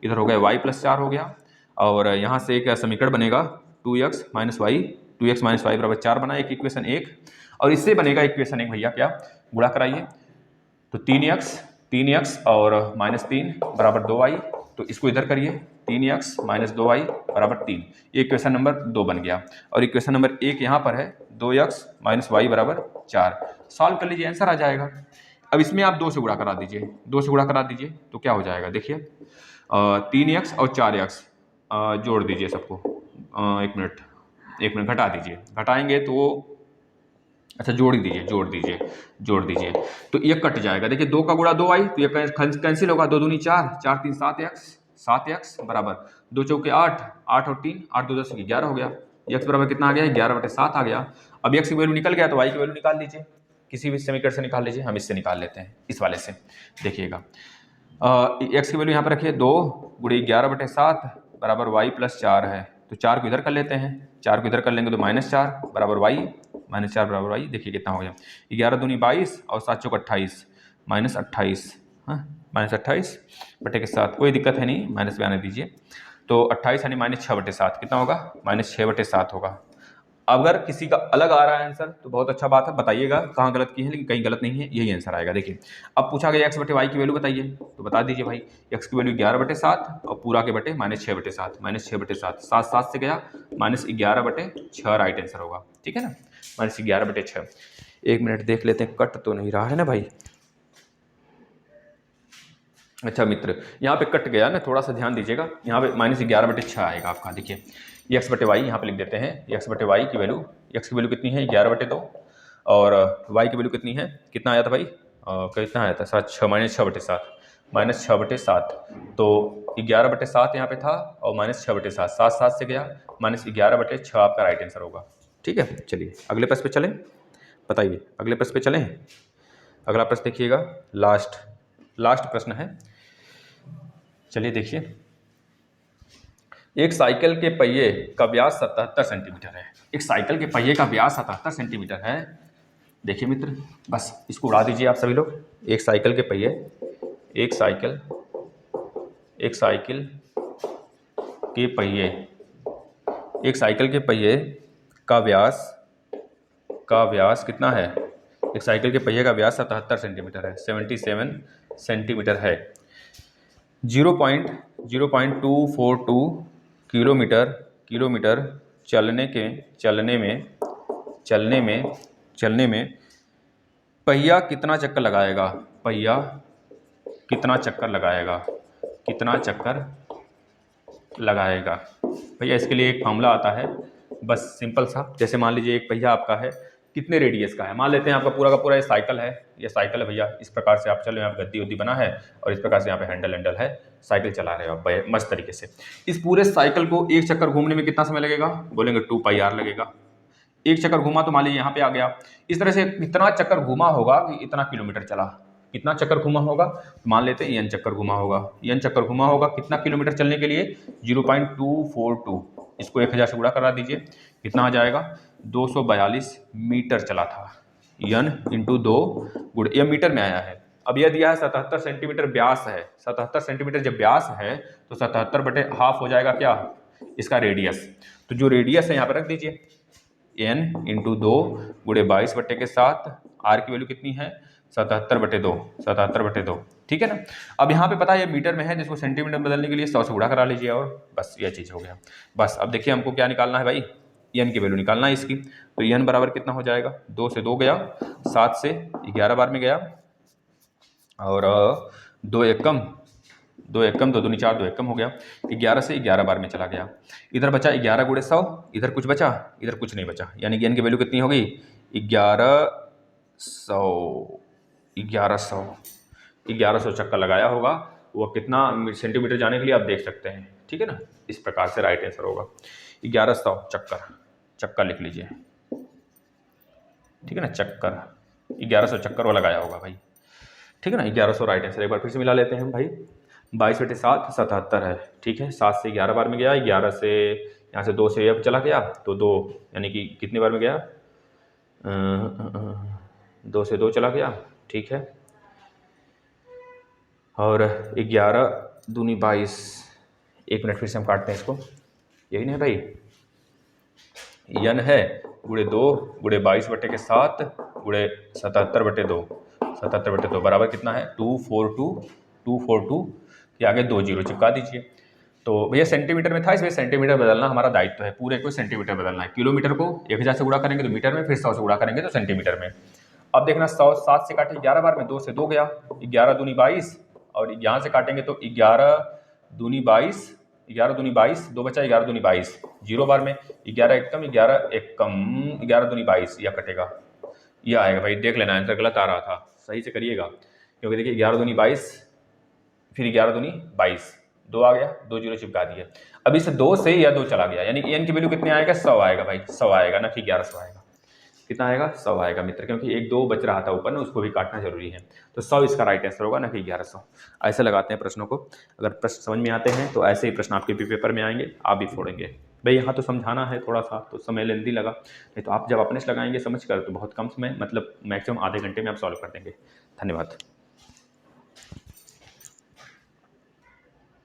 [SPEAKER 1] इधर हो गया y + 4 हो गया, और यहाँ से एक समीकरण बनेगा 2x - y, 2x - y बराबर 4 बना, एक इक्वेशन 1, और इससे बनेगा इक्वेशन 1 भैया क्या गुणा कराइए, तो 3x और -3 बराबर 2y, तो इसको इधर करिए, 3x - 2y बराबर 3, ये इक्वेशन नंबर 2 बन गया। और इक्वेशन नंबर 1 यहाँ पर है 2x - y बराबर 4। सॉल्व कर लीजिए, आंसर आ जाएगा। अब इसमें आप 2 से गुणा करा दीजिए, 2 से गुणा करा दीजिए तो क्या हो जाएगा, देखिए 3x और 4x जोड़ दीजिए सबको, एक मिनट घटा दीजिए, घटाएंगे तो अच्छा जोड़ दीजिए तो ये कट जाएगा। देखिए 2 का गुणा 2y, तो ये कैंसिल होगा, 2 दूनी 4, 4 3 7x बराबर 2 चौके 8, 8 और 3 8 2 10 11 हो गया। x बराबर कितना आ गया 11/7 आ गया। अब x की वैल्यू निकल गया तो y की वैल्यू निकाल लीजिए, किसी भी समीकरण से निकाल लीजिए, हम इससे निकाल लेते हैं, इस वाले से। देखिएगा x की वैल्यू यहाँ पर रखिए, 2 × 11/7 बराबर y + 4 है, तो 4 को इधर कर लेते हैं, 4 को इधर कर लेंगे तो -4 बराबर y, -4 बराबर y। देखिए कितना हो गया 11 दूनी 22 और 7 चौक 28, -28, हाँ -28/7, कोई दिक्कत है नहीं, माइनस भी आने दीजिए। तो 28 यानी -6/7 कितना होगा, -6/7 होगा। अगर किसी का अलग आ रहा है आंसर तो बहुत अच्छा बात है, बताइएगा कहाँ गलत की है, लेकिन कहीं गलत नहीं है, यही आंसर आएगा। देखिए अब पूछा गया x/y की वैल्यू बताइए, तो बता दीजिए भाई, x की वैल्यू 11/7 और पूरा के बटे -6/7, -6/7, 7 से गया, -11/6 राइट आंसर होगा। ठीक है ना, -11/6। एक मिनट देख लेते हैं, कट तो नहीं रहा है ना भाई। अच्छा मित्र, यहाँ पे कट गया ना, थोड़ा सा ध्यान दीजिएगा, यहाँ पे -11/6 आएगा आपका। देखिए x/y यहाँ पे लिख देते हैं, x/y की वैल्यू, x की वैल्यू कितनी है 11/2, और y की वैल्यू कितनी है, कितना आया था भाई, कितना आया था 6/7, -6/7, तो 11/7 यहाँ पे था और -6/7, 7 से गया, -11/6 आपका राइट आंसर होगा। ठीक है, चलिए अगले प्रश्न पे चलें, बताइए अगले प्रश्न पे चलें। अगला प्रश्न देखिएगा, लास्ट प्रश्न है, चलिए देखिए, एक साइकिल के पहिए का व्यास 77 सेंटीमीटर है, एक साइकिल के पहिए का व्यास 77 सेंटीमीटर है। देखिए मित्र, बस इसको उड़ा दीजिए आप सभी लोग। एक साइकिल के पहिए, एक साइकिल के पहिए एक साइकिल के पहिए का व्यास कितना है? एक साइकिल के पहिए का व्यास 77 सेंटीमीटर है, 77 सेंटीमीटर है। 0.242 किलोमीटर चलने में पहिया कितना चक्कर लगाएगा? पहिया कितना चक्कर लगाएगा? भैया इसके लिए एक फार्मूला आता है, बस सिंपल सा। जैसे मान लीजिए एक पहिया आपका है, कितने रेडियस का है, मान लेते हैं आपका पूरा का पूरा ये साइकिल है, भैया। इस प्रकार से आप चलो, यहाँ पे गद्दी उद्दी बना है और इस प्रकार से यहाँ पे हैंडल है, साइकिल चला रहे हो आप मस्त तरीके से। इस पूरे साइकिल को एक चक्कर घूमने में कितना समय लगेगा? बोलेंगे 2πr लगेगा। एक चक्कर घुमा तो मान लीजिए यहाँ पे आ गया। इस तरह से कितना चक्कर घुमा होगा कि इतना किलोमीटर चला, कितना चक्कर घुमा होगा? मान लेते हैं n चक्कर घुमा होगा। n चक्कर घुमा होगा कितना किलोमीटर चलने के लिए? 0.242। इसको 1000 से गुणा करा दीजिए, कितना आ जाएगा? 242 मीटर चला था। n इंटू 2 गुण, यह मीटर में आया है। अब यह दिया है 77 सेंटीमीटर व्यास है। 77 सेंटीमीटर जब व्यास है तो 77 बटे हाफ हो जाएगा क्या? इसका रेडियस। तो जो रेडियस है यहाँ पर रख दीजिए, n इंटू 2 गुणे 22 बटे के 7। r की वैल्यू कितनी है? 77/2। ठीक है ना। अब यहाँ पे पता है ये मीटर में है, जिसको सेंटीमीटर में बदलने के लिए 100 से गुणा करा लीजिए और बस यह चीज़ हो गया। बस अब देखिए हमको क्या निकालना है भाई? n की वैल्यू निकालना है इसकी। तो n बराबर कितना हो जाएगा? 2 से 2 गया, 7 से 11 बार में गया और 2 एकम 2 दूनी 4, 2 एकम हो गया। 11 से 11 बार में चला गया। इधर बचा 11 गुणे 100, इधर कुछ बचा, इधर कुछ नहीं बचा, यानी कि n की वैल्यू कितनी होगी? 1100 चक्कर लगाया होगा। वो कितना सेंटीमीटर जाने के लिए आप देख सकते हैं। ठीक है ना, इस प्रकार से राइट आंसर होगा 1100 चक्कर लिख लीजिए। ठीक है ना, चक्कर 1100 चक्कर वो लगाया होगा भाई। ठीक है ना, 1100 राइट आंसर। एक बार फिर से मिला लेते हैं हम भाई। 22 बटे 7 77 है। ठीक है, 7 से 11 बार में गया, 11 से यहाँ से 2 से अब चला गया तो 2, यानी कि कितनी बार में गया? 2 से 2 चला गया। ठीक है, और 11 दूनी 22। 1 मिनट फिर से हम काटते हैं इसको, यही नहीं भाई। n है गुणे 2 गुणे 22 बटे के 7 गुणे 77/2। 77/2 बराबर कितना है? 242 के आगे 2 जीरो चिपका दीजिए। तो भैया सेंटीमीटर में था, इसमें सेंटीमीटर बदलना हमारा दायित्व है। पूरे को सेंटीमीटर बदलना है। किलोमीटर को 1000 से गुणा करेंगे तो मीटर में, फिर 100 से गुणा करेंगे तो सेंटीमीटर में। अब देखना 100 7 से काटे 11 बार में, 2 से 2 गया, 11 दूनी 22 और यहाँ से काटेंगे तो 11 दूनी 22, 2 बचा, 11 दूनी 22, 0 बार में 11 एकम 11 दूनी 22, यह कटेगा, यह आएगा भाई। देख लेना आंसर गलत आ रहा था, सही से करिएगा, क्योंकि देखिए 11 दूनी 22 फिर 11 दूनी 22, 2 आ गया, 2 जीरो चिपका दिए। अब इस 2 से यह 2 चला गया, यानी n की वैल्यू कितने आएगा? 100 आएगा भाई, 100 आएगा ना कि 1100 आएगा। कितना आएगा? 100 आएगा मित्र, क्योंकि 1 2 बच रहा था ऊपर ना, उसको भी काटना जरूरी है। तो 100 इसका राइट आंसर होगा, ना कि 1100। ऐसे लगाते हैं प्रश्नों को। अगर प्रश्न समझ में आते हैं तो ऐसे ही प्रश्न आपके भी पेपर में आएंगे, आप भी फोड़ेंगे भाई। यहाँ तो समझाना है थोड़ा सा, तो समय लेंदी लगा, नहीं तो आप जब अपने से लगाएंगे समझ कर तो बहुत कम समय, मतलब मैक्सिमम आधे घंटे में आप सॉल्व कर देंगे। धन्यवाद।